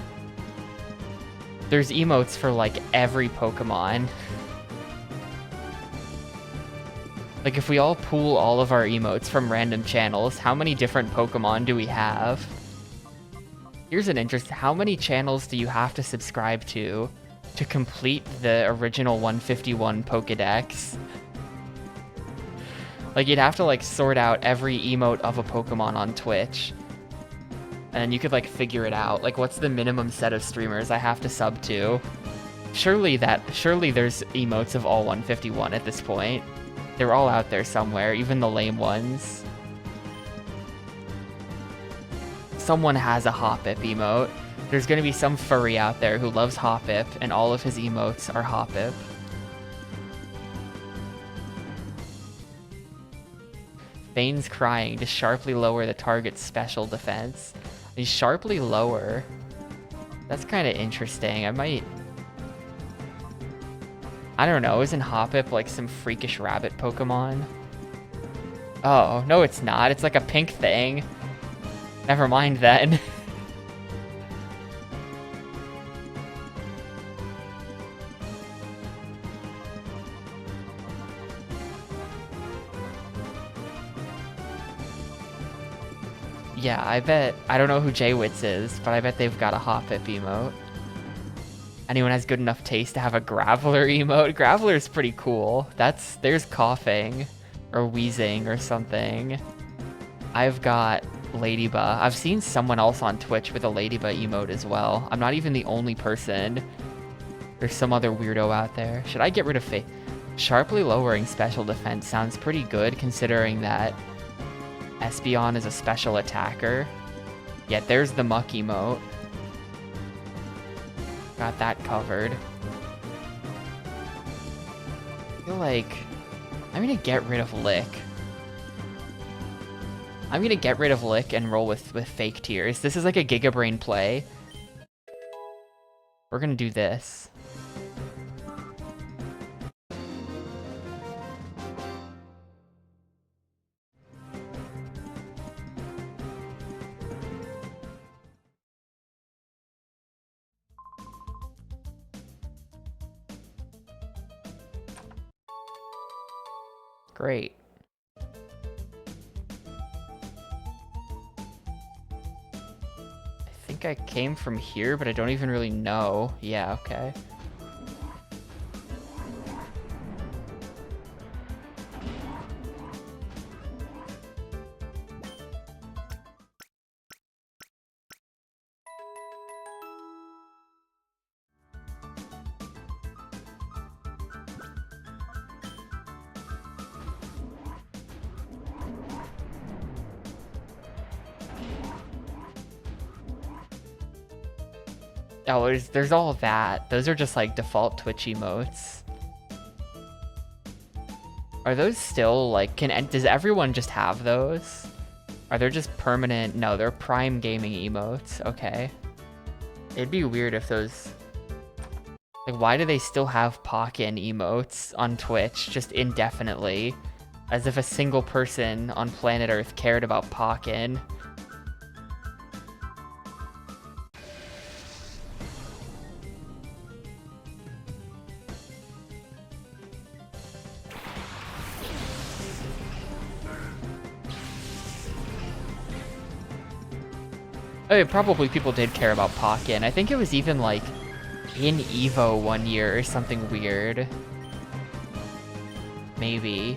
there's emotes for like every Pokemon. Like, if we all pool all of our emotes from random channels, how many different Pokemon do we have? Here's an interesting... How many channels do you have to subscribe to complete the original 151 Pokedex? Like, you'd have to, like, sort out every emote of a Pokemon on Twitch. And you could, like, figure it out. Like, what's the minimum set of streamers I have to sub to? Surely there's emotes of all 151 at this point. They're all out there somewhere, even the lame ones. Someone has a Hoppip emote. There's gonna be some furry out there who loves Hoppip, and all of his emotes are Hoppip. Bane's crying to sharply lower the target's special defense. He's sharply lower. That's kind of interesting. I don't know, isn't Hoppip like some freakish rabbit Pokemon? Oh, no it's not. It's like a pink thing. Never mind then. Yeah, I bet... I don't know who Jaywitz is, but I bet they've got a Hoppip emote. Anyone has good enough taste to have a Graveler emote? Graveler's pretty cool. There's coughing or wheezing or something. I've got Ladybug. I've seen someone else on Twitch with a Ladybug emote as well. I'm not even the only person. There's some other weirdo out there. Should I get rid of Faith? Sharply lowering special defense sounds pretty good considering that Espeon is a special attacker. Yeah, there's the Muck emote. Got that covered. I feel like I'm gonna get rid of Lick. I'm gonna get rid of Lick and roll with Fake Tears. This is like a Giga Brain play. We're gonna do this. Great. I think I came from here, but I don't even really know. Yeah, okay. Oh, there's all of that. Those are just like default Twitch emotes. Are those still like, does everyone just have those? Are they just permanent? No, they're Prime Gaming emotes. Okay. It'd be weird if those, like, why do they still have Pokken emotes on Twitch just indefinitely? As if a single person on planet Earth cared about Pokken. I mean, probably people did care about Pokken. I think it was even like in Evo one year or something weird. Maybe.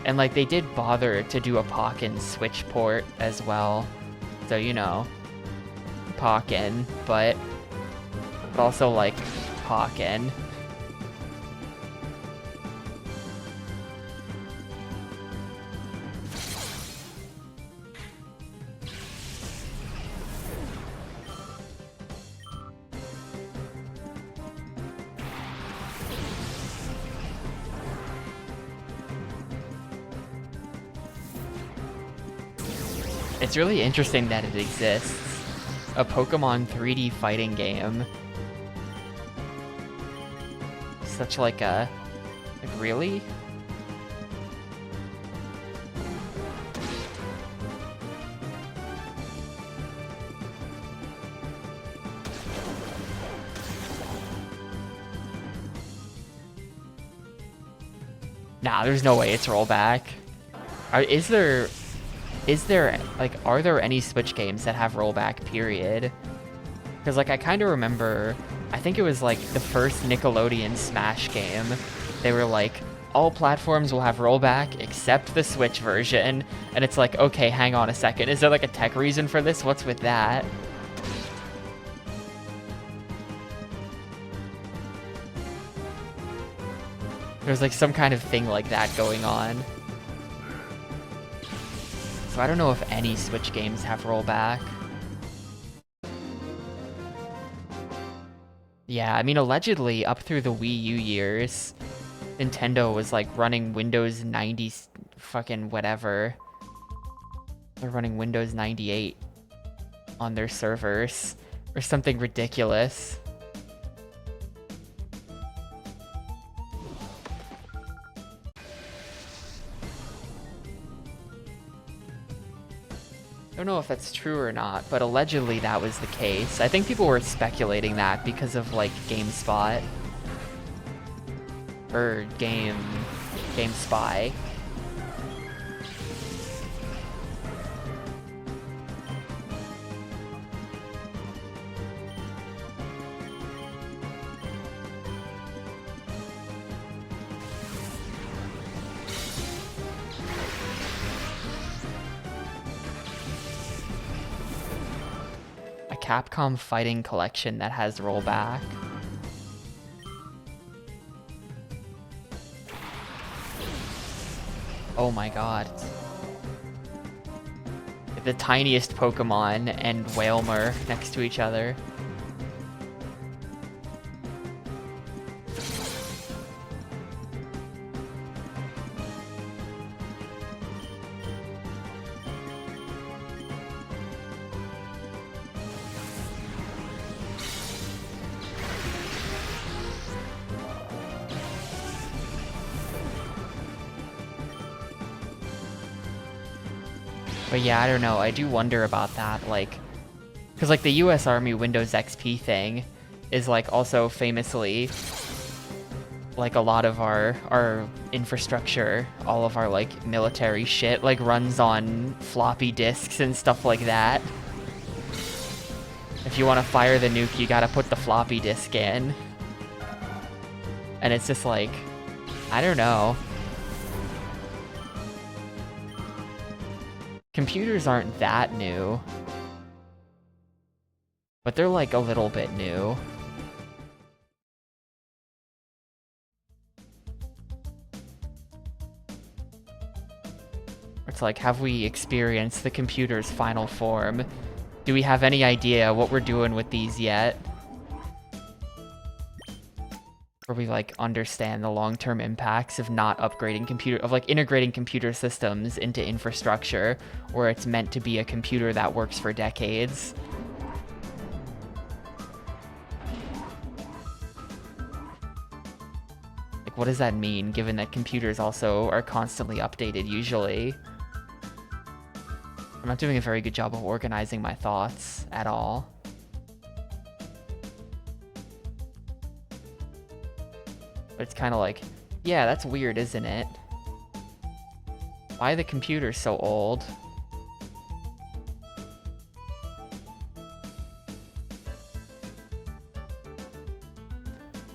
And like they did bother to do a Pokken Switch port as well. So, you know, Pokken, but also like Pokken. It's really interesting that it exists. A Pokemon 3D fighting game. Such like a... Like, really? Nah, there's no way it's rollback. Is there like, are there any Switch games that have rollback, period? Because, like, I kind of remember, I think it was, like, the first Nickelodeon Smash game. They were like, all platforms will have rollback except the Switch version. And it's like, okay, hang on a second. Is there, like, a tech reason for this? What's with that? There's, like, some kind of thing like that going on. So I don't know if any Switch games have rollback. Yeah, I mean, allegedly, up through the Wii U years, Nintendo was, like, running Windows 90 fucking whatever. They're running Windows 98 on their servers, or something ridiculous. I don't know if that's true or not, but allegedly that was the case. I think people were speculating that because of, like, GameSpot. Or GameSpy. Capcom fighting collection that has rollback. Oh my god. The tiniest Pokemon and Wailmer next to each other. But yeah, I don't know. I do wonder about that, like, because like the U.S. Army Windows XP thing is like also famously like a lot of our infrastructure, all of our like military shit like runs on floppy disks and stuff like that. If you want to fire the nuke, you gotta put the floppy disk in. And it's just like, I don't know. Computers aren't that new, but they're like a little bit new. It's like, have we experienced the computer's final form? Do we have any idea what we're doing with these yet? Or we like understand the long-term impacts of not upgrading like integrating computer systems into infrastructure where it's meant to be a computer that works for decades. Like, what does that mean, given that computers also are constantly updated usually? I'm not doing a very good job of organizing my thoughts at all. But it's kind of like, yeah, that's weird, isn't it? Why are the computers so old?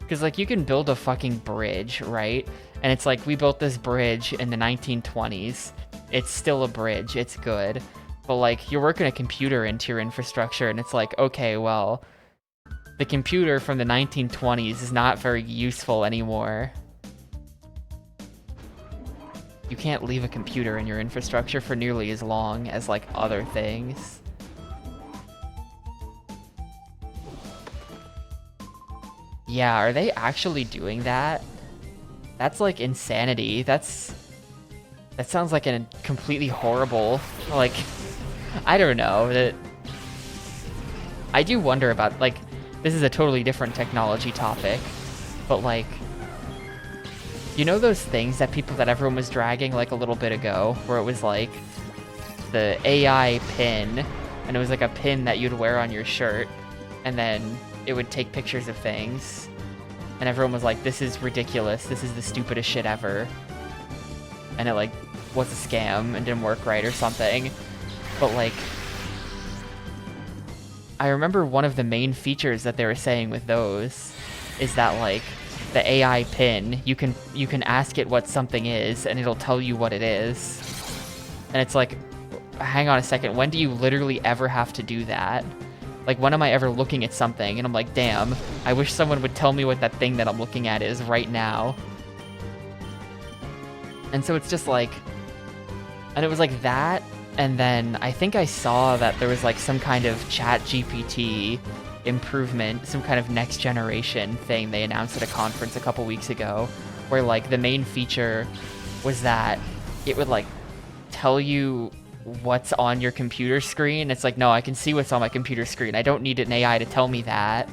Because, like, you can build a fucking bridge, right? And it's like, we built this bridge in the 1920s. It's still a bridge, it's good. But, like, you're working a computer into your infrastructure, and it's like, okay, well, the computer from the 1920s is not very useful anymore. You can't leave a computer in your infrastructure for nearly as long as, like, other things. Yeah, are they actually doing that? That's, like, insanity. That sounds like a completely horrible, like, I don't know. I do wonder about, like, this is a totally different technology topic, but like, you know those things that everyone was dragging like a little bit ago, where it was like the AI pin, and it was like a pin that you'd wear on your shirt, and then it would take pictures of things, and everyone was like, this is ridiculous, this is the stupidest shit ever. and it like was a scam and didn't work right or something. But like, I remember one of the main features that they were saying with those is that like the AI pin, you can ask it what something is and it'll tell you what it is. And it's like, hang on a second, when do you literally ever have to do that? Like, when am I ever looking at something and I'm like, damn, I wish someone would tell me what that thing that I'm looking at is right now. And so it's just like, and it was like that, and then I think I saw that there was like some kind of chat GPT improvement, some kind of next generation thing they announced at a conference a couple weeks ago, where like the main feature was that it would like tell you what's on your computer screen. It's like, no, I can see what's on my computer screen. I don't need an AI to tell me that.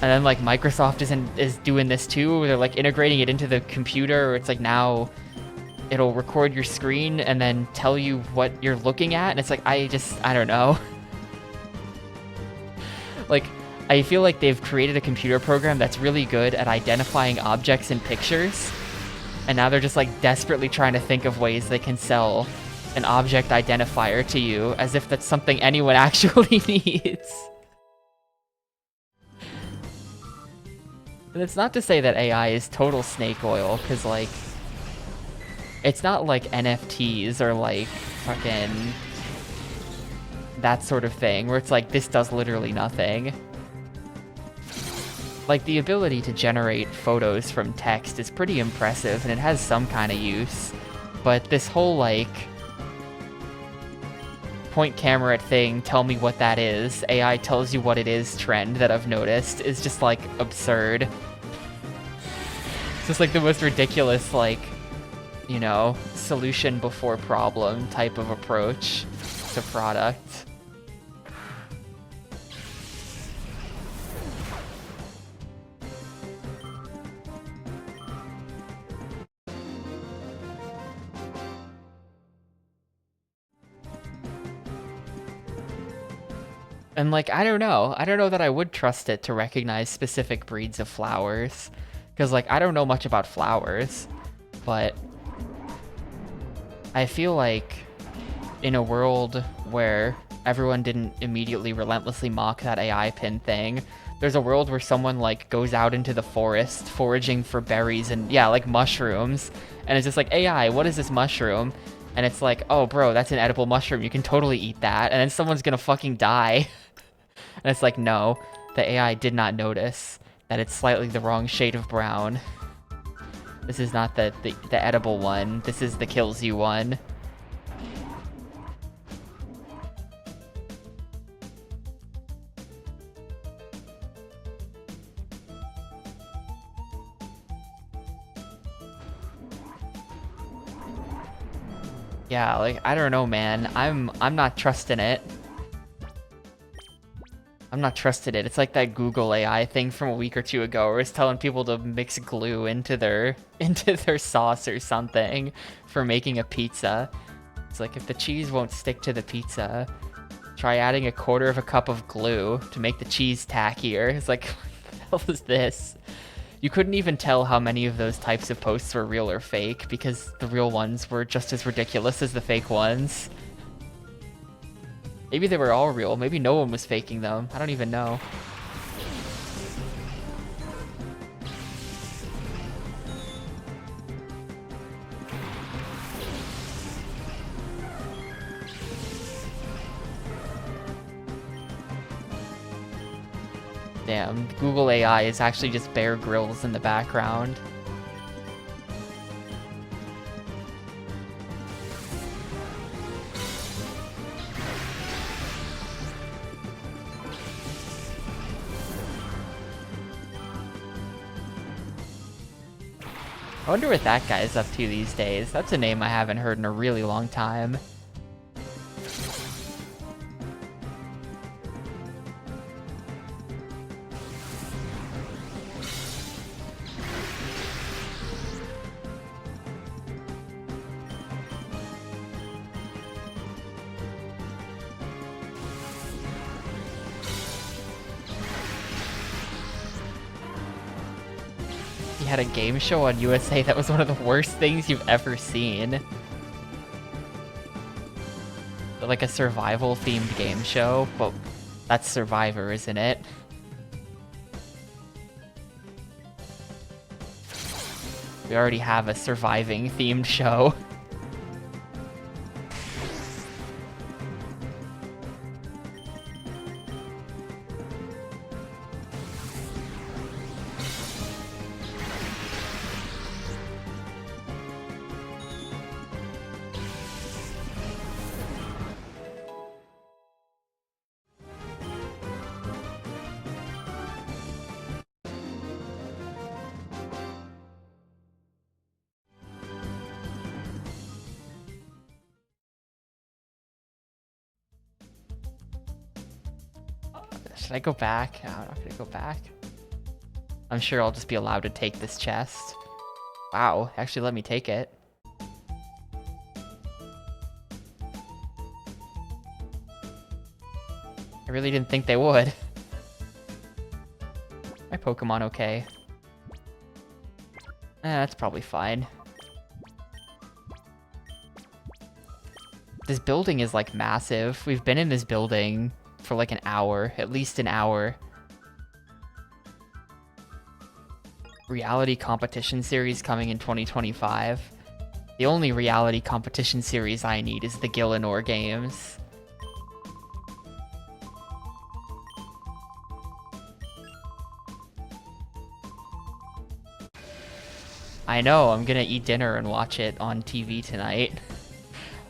And then like Microsoft is doing this too. They're like integrating it into the computer, where it's like now it'll record your screen and then tell you what you're looking at. And it's like, I don't know. Like, I feel like they've created a computer program that's really good at identifying objects in pictures. And now they're just like desperately trying to think of ways they can sell an object identifier to you, as if that's something anyone actually needs. And it's not to say that AI is total snake oil, because like, it's not like NFTs or like fucking that sort of thing, where it's like, this does literally nothing. Like, the ability to generate photos from text is pretty impressive, and it has some kind of use. But this whole, like, point camera thing, tell me what that is, AI tells you what it is trend that I've noticed is just, like, absurd. It's just, like, the most ridiculous, like, you know, solution before problem type of approach to product. And like, I don't know that I would trust it to recognize specific breeds of flowers. Because like, I don't know much about flowers, but I feel like in a world where everyone didn't immediately relentlessly mock that AI pin thing, there's a world where someone like goes out into the forest foraging for berries and yeah, like mushrooms, and it's just like, AI, what is this mushroom? And it's like, oh bro, that's an edible mushroom, you can totally eat that, and then someone's gonna fucking die. And it's like, no, the AI did not notice that it's slightly the wrong shade of brown. This is not the edible one, this is the kills you one. Yeah, like, I don't know, man. I'm not trusting it. I'm not trusting it. It's like that Google AI thing from a week or two ago where it's telling people to mix glue into their sauce or something for making a pizza. It's like, if the cheese won't stick to the pizza, try adding 1/4 cup of glue to make the cheese tackier. It's like, what the hell is this? You couldn't even tell how many of those types of posts were real or fake because the real ones were just as ridiculous as the fake ones. Maybe they were all real. Maybe no one was faking them. I don't even know. Damn, Google AI is actually just Bear Grylls in the background. I wonder what that guy's up to these days. That's a name I haven't heard in a really long time. he had a game show on USA that was one of the worst things you've ever seen. Like a survival-themed game show, but that's Survivor, isn't it? We already have a surviving-themed show. Should I go back? No, I'm not gonna go back. I'm sure I'll just be allowed to take this chest. Wow, actually let me take it. I really didn't think they would. My Pokemon okay? That's probably fine. This building is like massive. We've been in this building for like an hour, at least an hour. Reality competition series coming in 2025. The only reality competition series I need is the Gale games. I know, I'm gonna eat dinner and watch it on TV tonight.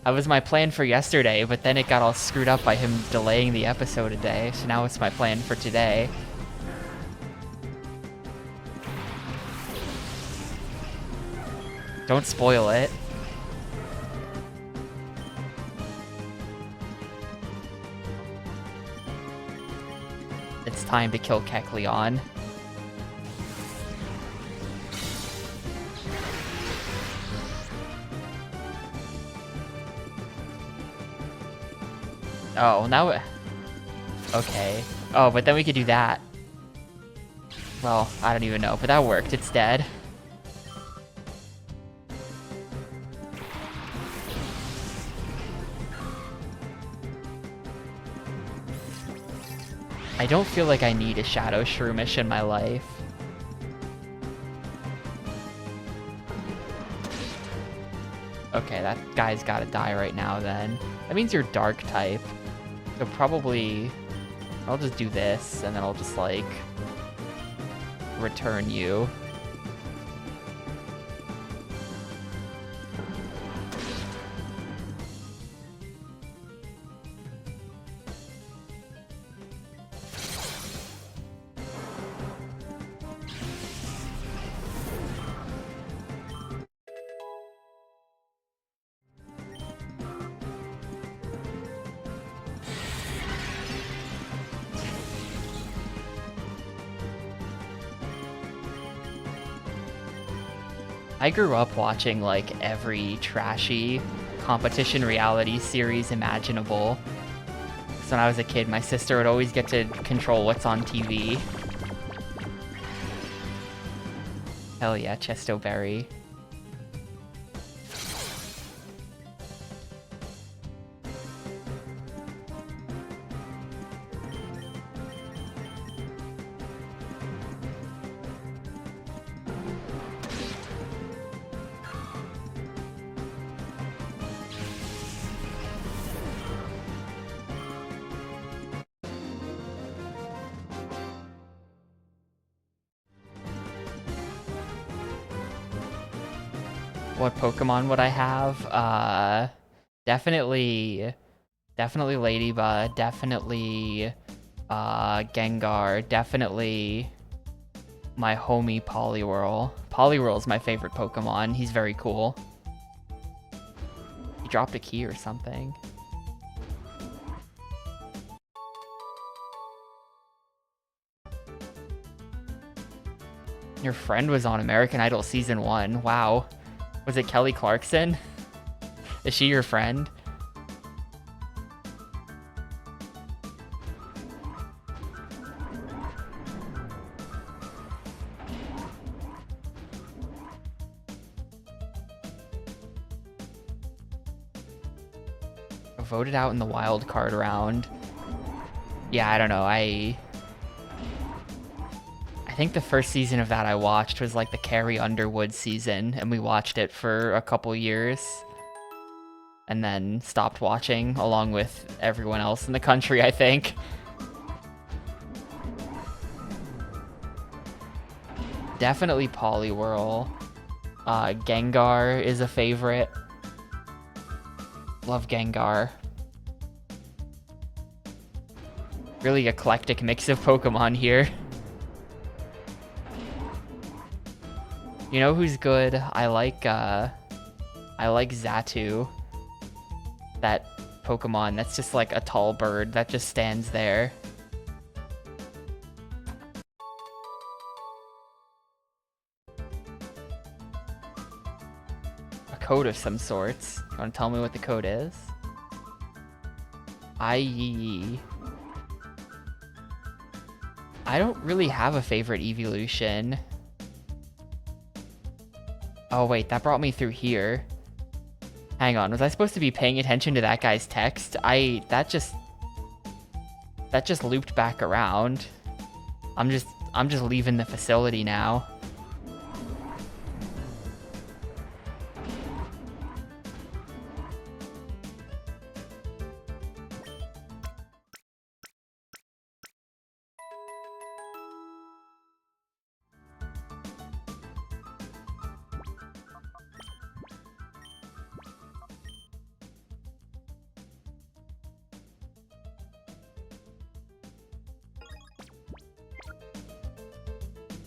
That was my plan for yesterday, but then it got all screwed up by him delaying the episode a day, so now it's my plan for today. Don't spoil it. It's time to kill Kecleon. Oh, now okay. Oh, but then we could do that. Well, I don't even know, but that worked. It's dead. I don't feel like I need a Shadow Shroomish in my life. Okay, that guy's gotta die right now then. That means you're Dark type. So probably I'll just do this and then I'll just like return you. I grew up watching like every trashy competition reality series imaginable. So when I was a kid, my sister would always get to control what's on TV. Hell yeah, Chesto Berry. What Pokemon would I have? Definitely Ladybug, definitely Gengar, definitely my homie Poliwhirl. Poliwhirl's my favorite Pokemon. He's very cool. He dropped a key or something. Your friend was on American Idol Season 1. Wow. Was it Kelly Clarkson? Is she your friend? voted out in the wild card round. Yeah, I don't know. I think the first season of that I watched was like the Carrie Underwood season, and we watched it for a couple years and then stopped watching along with everyone else in the country, I think. Definitely Poliwhirl. Gengar is a favorite. Love Gengar. Really eclectic mix of Pokemon here. You know who's good? I like Xatu. That Pokemon that's just like a tall bird that just stands there. A code of some sorts. You wanna tell me what the code is? I don't really have a favorite evolution. Oh wait, that brought me through here. Hang on, was I supposed to be paying attention to that guy's text? That just looped back around. I'm just leaving the facility now.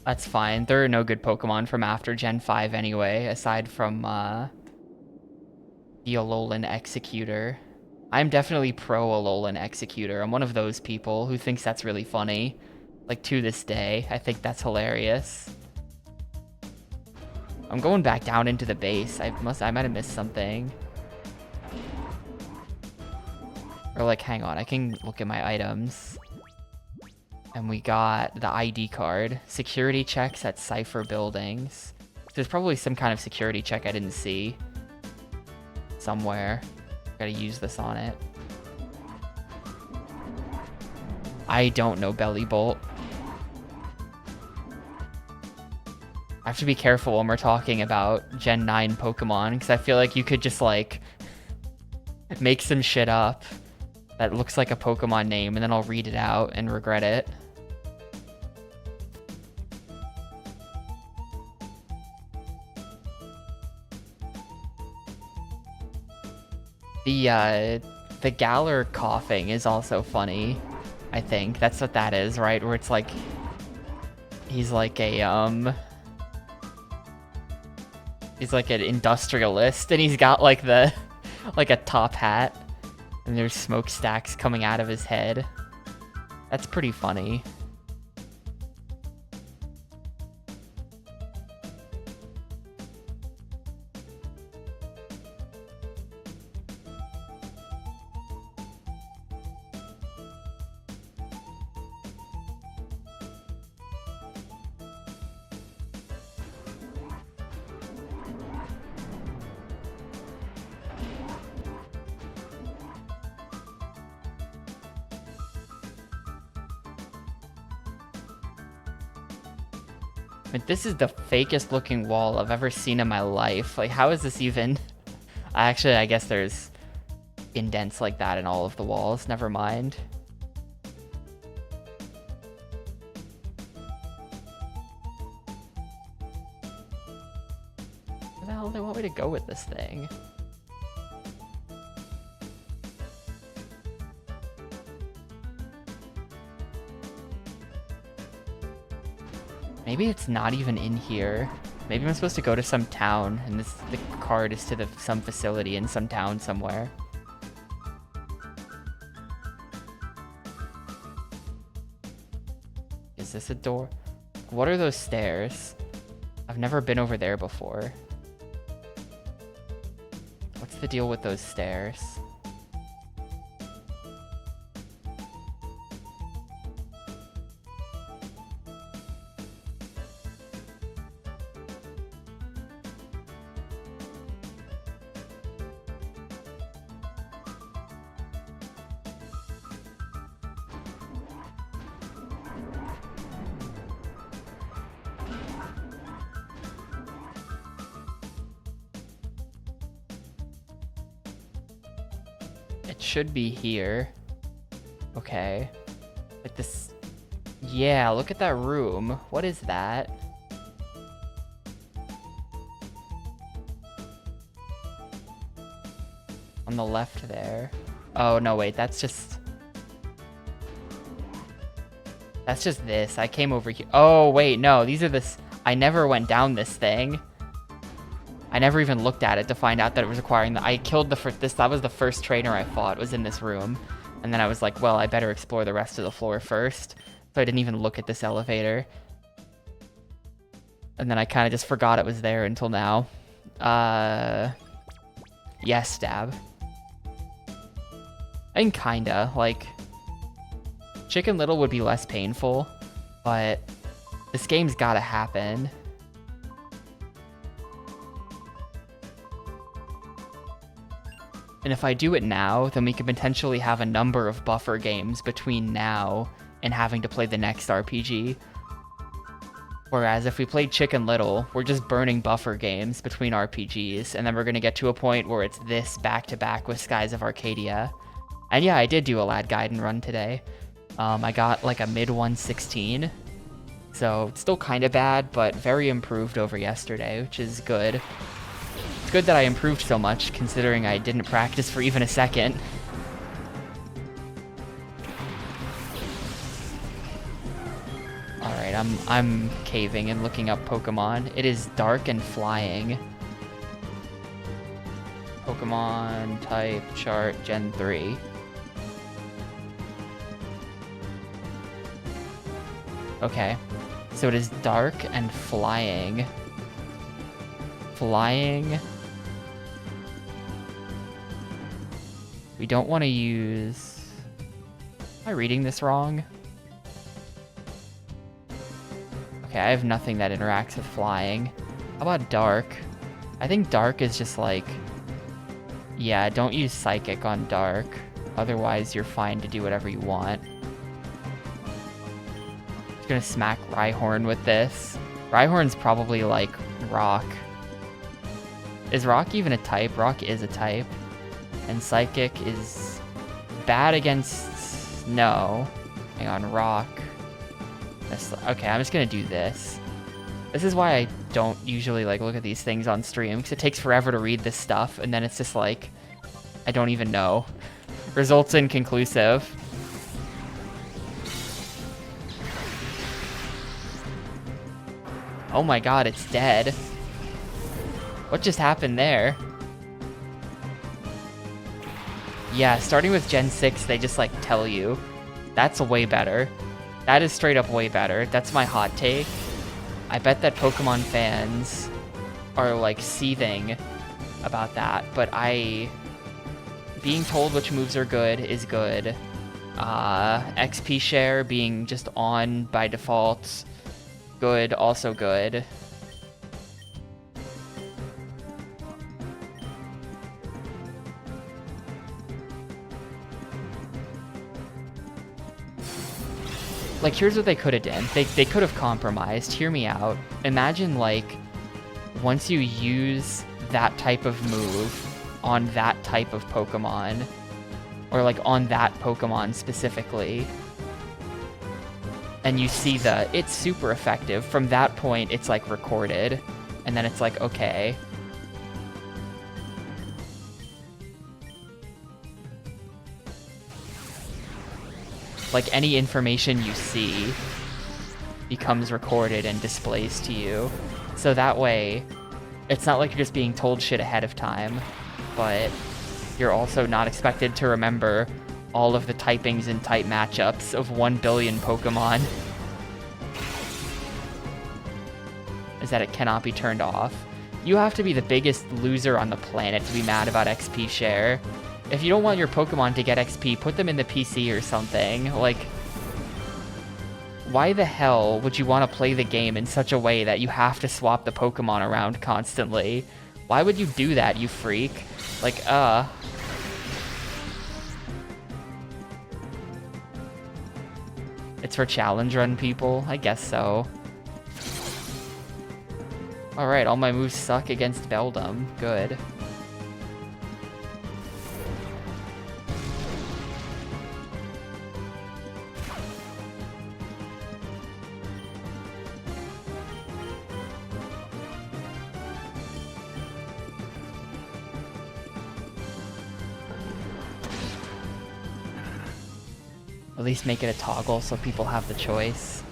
That's fine. There are no good Pokemon from after Gen 5 anyway, aside from the Alolan Executor. I'm definitely pro Alolan Executor. I'm one of those people who thinks that's really funny. Like, to this day, I think that's hilarious. I'm going back down into the base. I might have missed something. Or like, hang on, I can look at my items. And we got the ID card. Security checks at Cypher buildings. There's probably some kind of security check I didn't see. Somewhere. Gotta use this on it. I don't know Belly Bolt. I have to be careful when we're talking about Gen 9 Pokemon, because I feel like you could just, like, make some shit up that looks like a Pokemon name, and then I'll read it out and regret it. The Galar coughing is also funny, I think. That's what that is, right? Where it's like, he's like a, he's like an industrialist, and he's got like like a top hat, and there's smokestacks coming out of his head. That's pretty funny. Like, this is the fakest looking wall I've ever seen in my life. Like, how is this even... Actually, I guess there's indents like that in all of the walls. Never mind. Where the hell do they want me to go with this thing? Maybe it's not even in here. Maybe I'm supposed to go to some town, and the card is to some facility in some town somewhere. Is this a door? What are those stairs? I've never been over there before. What's the deal with those stairs? It should be here. Okay. Like this... Yeah, look at that room. What is that? On the left there. Oh, no, wait, that's just... That's just this. I came over here. Oh, wait, no, these are this... I never went down this thing. I never even looked at it to find out that it was requiring the... I killed the first... That was the first trainer I fought, was in this room. And then I was like, well, I better explore the rest of the floor first. So I didn't even look at this elevator. And then I kind of just forgot it was there until now. Yes, stab. I mean, kinda. Like, Chicken Little would be less painful, but this game's gotta happen. And if I do it now, then we could potentially have a number of buffer games between now and having to play the next RPG. Whereas if we played Chicken Little, we're just burning buffer games between RPGs, and then we're going to get to a point where it's this back-to-back with Skies of Arcadia. And yeah, I did do a Lad Gaiden run today. I got like a mid 116, so it's still kind of bad, but very improved over yesterday, which is good. It's good that I improved so much, considering I didn't practice for even a second. Alright, I'm caving and looking up Pokemon. It is dark and flying. Pokemon type chart Gen 3. Okay, so it is dark and flying. Flying. We don't want to use... Am I reading this wrong? Okay, I have nothing that interacts with flying. How about dark? I think dark is just like... Yeah, don't use psychic on dark. Otherwise, you're fine to do whatever you want. Just gonna smack Rhyhorn with this. Rhyhorn's probably like rock. Is rock even a type? Rock is a type. And psychic is bad against... No. Hang on, rock. Okay, I'm just gonna do this. This is why I don't usually like look at these things on stream, because it takes forever to read this stuff, and then it's just like, I don't even know. Results inconclusive. Oh my god, it's dead. What just happened there? Yeah, starting with Gen 6, they just like tell you. That's way better. That is straight up way better. That's my hot take. I bet that Pokemon fans are like seething about that, but being told which moves are good is good. XP share being just on by default, good, also good. Like, here's what they could have done. They could have compromised. Hear me out. Imagine, like, once you use that type of move on that type of Pokemon, or, like, on that Pokemon specifically, and you see it's super effective. From that point, it's, like, recorded, and then it's like, okay. Like, any information you see becomes recorded and displays to you. So that way, it's not like you're just being told shit ahead of time, but you're also not expected to remember all of the typings and type matchups of 1 billion Pokemon. Is that it cannot be turned off. You have to be the biggest loser on the planet to be mad about XP share. If you don't want your Pokemon to get XP, put them in the PC or something. Like, why the hell would you want to play the game in such a way that you have to swap the Pokemon around constantly? Why would you do that, you freak? Like, It's for challenge run people? I guess so. Alright, all my moves suck against Beldum. Good. At least make it a toggle so people have the choice.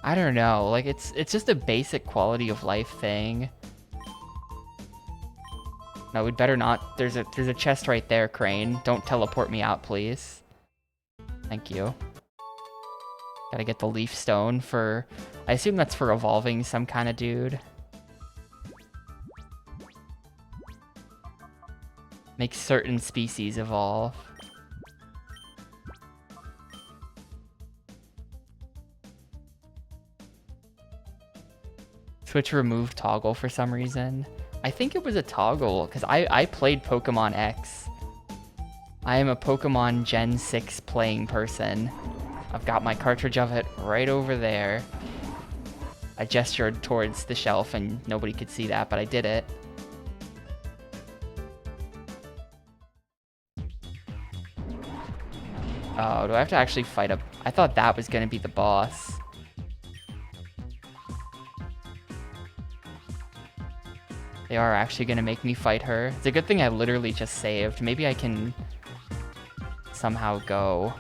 I don't know, like it's just a basic quality of life thing. No, we'd better not. There's a chest right there, Crane. Don't teleport me out, please. Thank you. Gotta get the leaf stone for... I assume that's for evolving some kind of dude. Make certain species evolve. Switch remove toggle for some reason. I think it was a toggle, because I played Pokemon X. I am a Pokemon Gen 6 playing person. I've got my cartridge of it right over there. I gestured towards the shelf and nobody could see that, but I did it. Oh, do I have to actually fight a... I thought that was going to be the boss. They are actually going to make me fight her. It's a good thing I literally just saved. Maybe I can somehow go.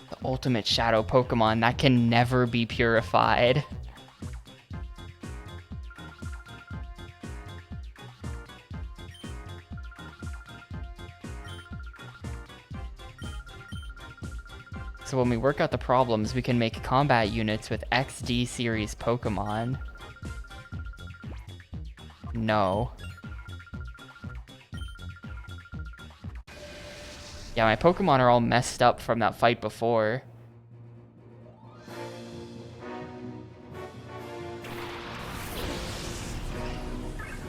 The ultimate shadow Pokemon that can never be purified. So when we work out the problems, we can make combat units with XD series Pokemon. No. Yeah, my Pokemon are all messed up from that fight before.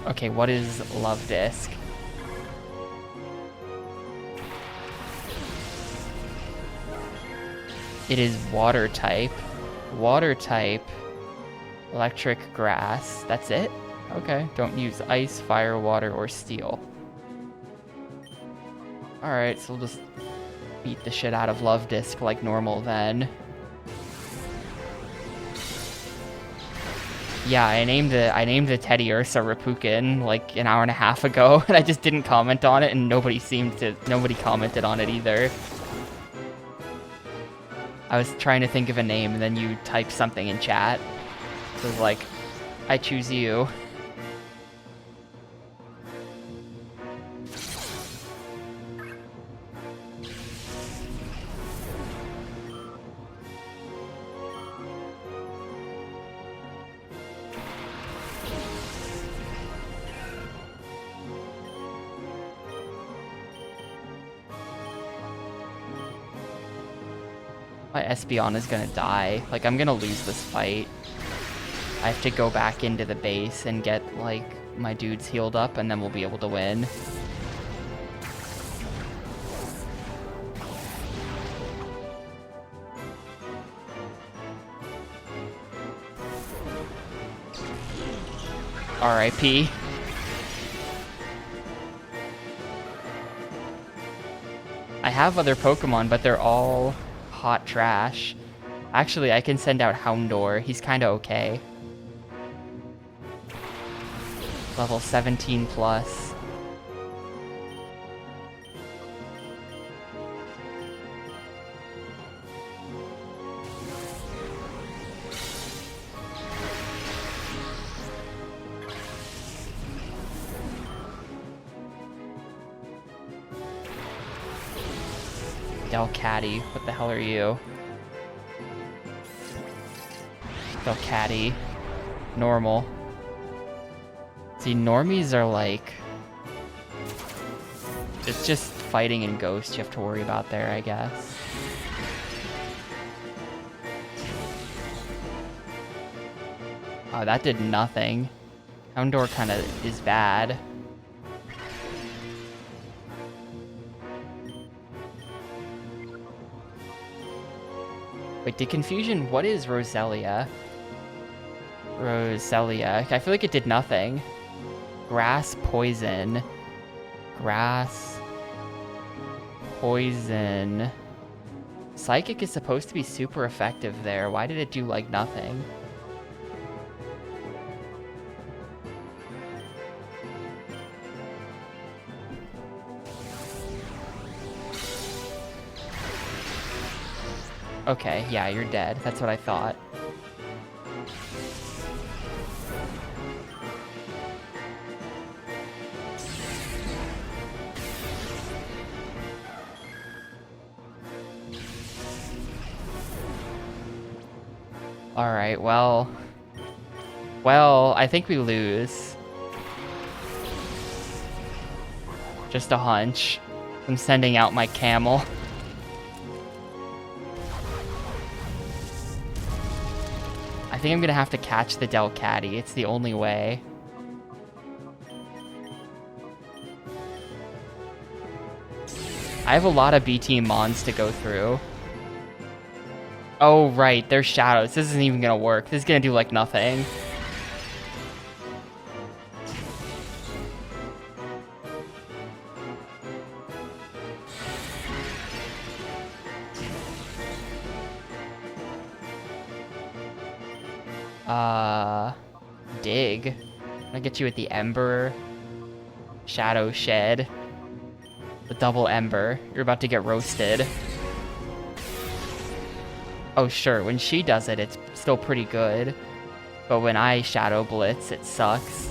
Okay, what is Love Disc? It is water type. Water type. Electric, grass. That's it? Okay. Don't use ice, fire, water, or steel. Alright, so we'll just beat the shit out of Love Disc like normal then. Yeah, I named the Teddy Ursa Rapukin like an hour and a half ago, and I just didn't comment on it, and nobody commented on it either. I was trying to think of a name, and then you typed something in chat. So it was like, I choose you. My Espeon is gonna die. Like, I'm gonna lose this fight. I have to go back into the base and get, like, my dudes healed up, and then we'll be able to win. RIP. I have other Pokemon, but they're all hot trash. Actually, I can send out Houndour. He's kind of okay. Level 17 plus. Delcatty, what the hell are you? Delcatty. Normal. See, normies are like... It's just fighting and ghost you have to worry about there, I guess. Oh, that did nothing. Houndour kind of is bad. Wait, did Confusion... What is Roselia? Roselia. I feel like it did nothing. Grass, poison. Grass... Poison... Psychic is supposed to be super effective there. Why did it do, like, nothing? Okay, yeah, you're dead. That's what I thought. Alright, well... Well, I think we lose. Just a hunch. I'm sending out my camel. I think I'm gonna have to catch the Delcatty. It's the only way. I have a lot of B-Team Mons to go through. Oh, right, they're shadows. This isn't even gonna work. This is gonna do, like, nothing. Dig. I'll get you with the Ember. Shadow Shed. The double Ember. You're about to get roasted. Oh, sure, when she does it, it's still pretty good. But when I Shadow Blitz, it sucks.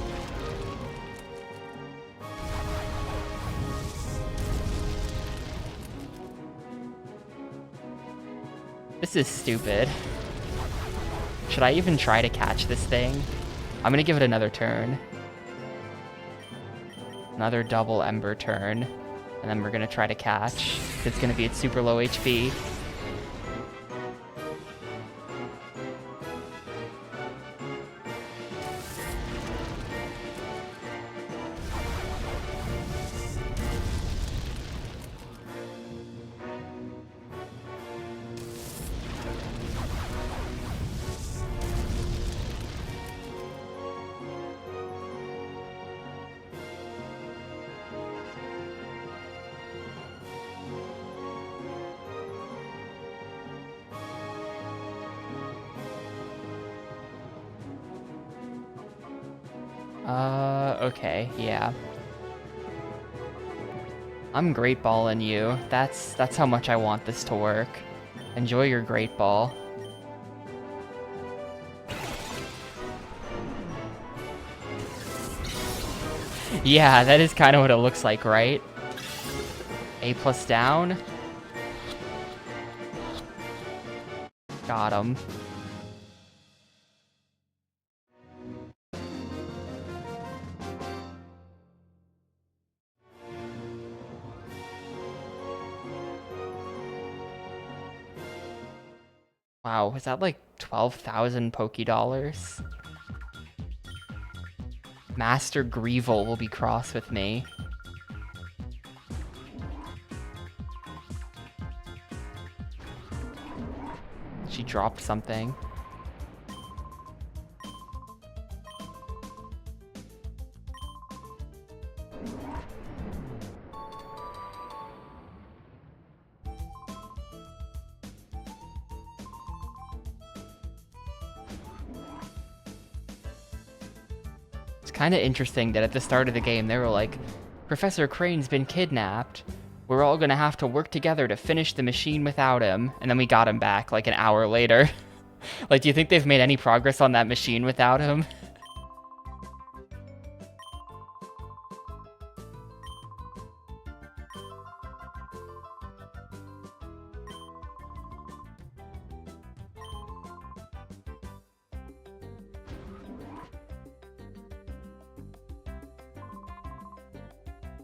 This is stupid. Should I even try to catch this thing? I'm gonna give it another turn. Another double Ember turn. And then we're gonna try to catch. It's gonna be at super low HP. Okay, yeah. I'm Great Balling you. That's how much I want this to work. Enjoy your Great Ball. Yeah, that is kind of what it looks like, right? A+ down. Got him. Wow, was that like 12,000 Poké-Dollars? Master Greevil will be cross with me. She dropped something. Kind of interesting that at the start of the game they were like, Professor Crane's been kidnapped. We're all gonna have to work together to finish the machine without him. And then we got him back like an hour later. Like, do you think they've made any progress on that machine without him?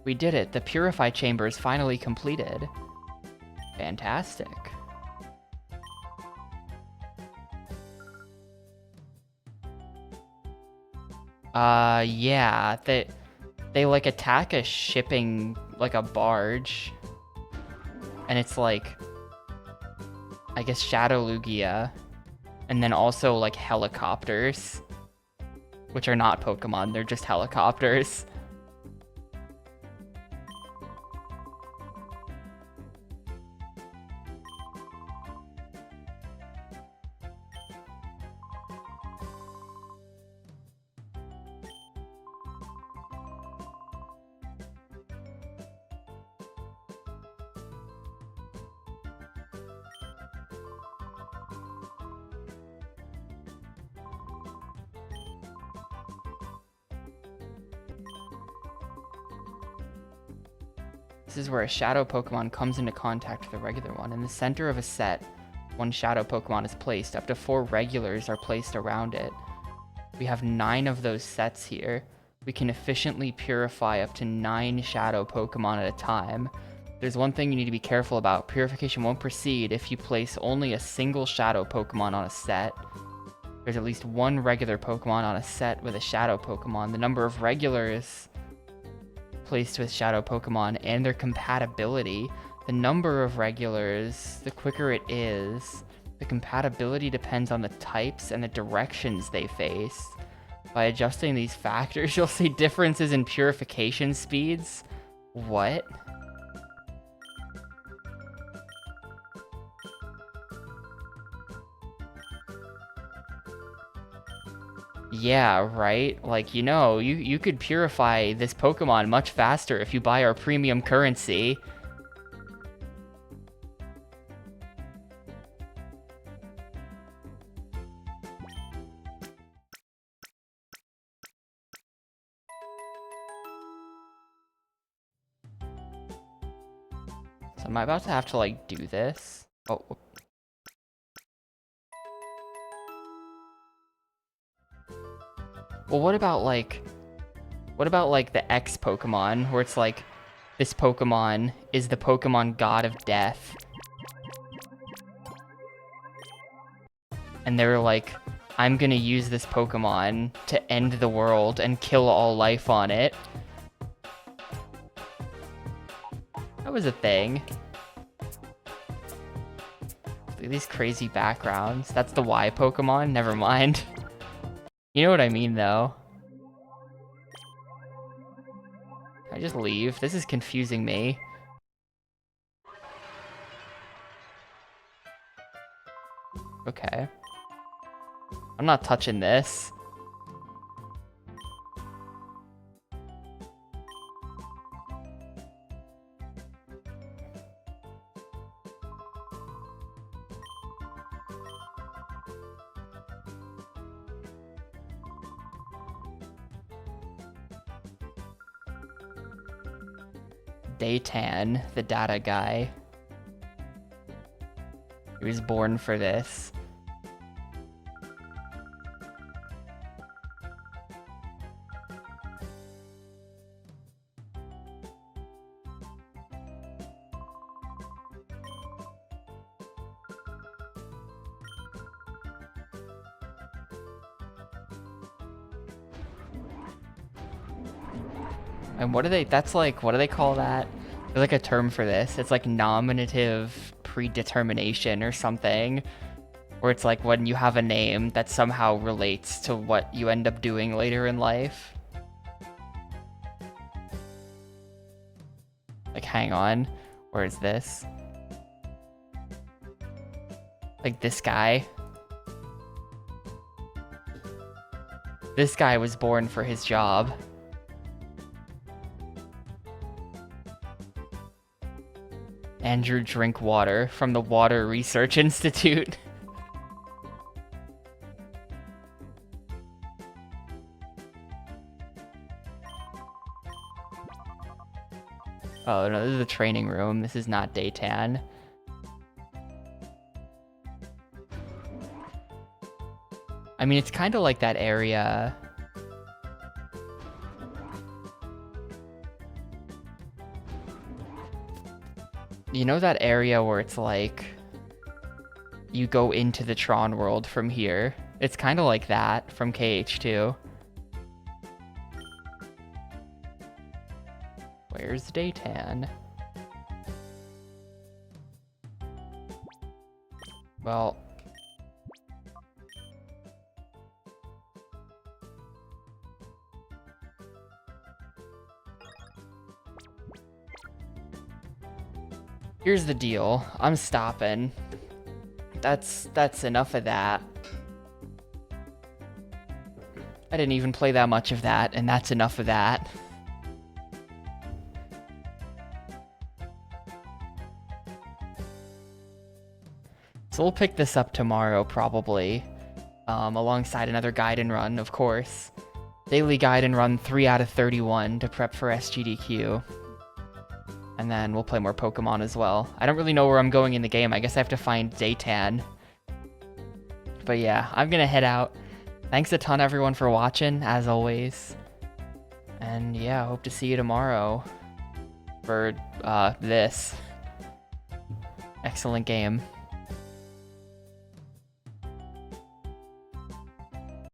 We did it. The Purify Chamber is finally completed. Fantastic. Yeah. They like attack a shipping, like a barge. And it's like... I guess Shadow Lugia, and then also like helicopters, which are not Pokemon, they're just helicopters. This is where a shadow Pokemon comes into contact with a regular one. In the center of a set, one shadow Pokemon is placed. Up to 4 regulars are placed around it. We have 9 of those sets here. We can efficiently purify up to 9 shadow Pokemon at a time. There's one thing you need to be careful about. Purification won't proceed if you place only a single shadow Pokemon on a set. There's at least 1 regular Pokemon on a set with a shadow Pokemon. The number of regulars placed with shadow Pokemon and their compatibility. The number of regulars, the quicker it is. The compatibility depends on the types and the directions they face. By adjusting these factors, you'll see differences in purification speeds. What? Yeah, right? Like, you could purify this Pokemon much faster if you buy our premium currency. So am I about to have to, like, do this? Oh. Well, what about like the X Pokemon, where it's like, this Pokemon is the Pokemon God of Death. And they're like, I'm gonna use this Pokemon to end the world and kill all life on it. That was a thing. Look at these crazy backgrounds. That's the Y Pokemon? Never mind. You know what I mean, though. Can I just leave? This is confusing me. Okay. I'm not touching this. Daytan, the data guy. He was born for this. And what do they, that's like, what do they call that? There's like a term for this. It's like nominative predetermination or something. Where it's like when you have a name that somehow relates to what you end up doing later in life. Like, hang on. Where is this? Like this guy. This guy was born for his job. Andrew Drinkwater from the Water Research Institute. Oh no, this is the training room. This is not Daytan. I mean, it's kind of like that area. You know that area where it's like you go into the Tron world from here? It's kind of like that from KH2. Where's Daytan? Well... Here's the deal. I'm stopping. That's enough of that. I didn't even play that much of that, and that's enough of that. So we'll pick this up tomorrow, probably. Alongside another guide and run, of course. Daily guide and run 3 out of 31 to prep for SGDQ. And then we'll play more Pokemon as well. I don't really know where I'm going in the game. I guess I have to find Daytan. But yeah, I'm gonna head out. Thanks a ton, everyone, for watching, as always. And yeah, hope to see you tomorrow for this. Excellent game.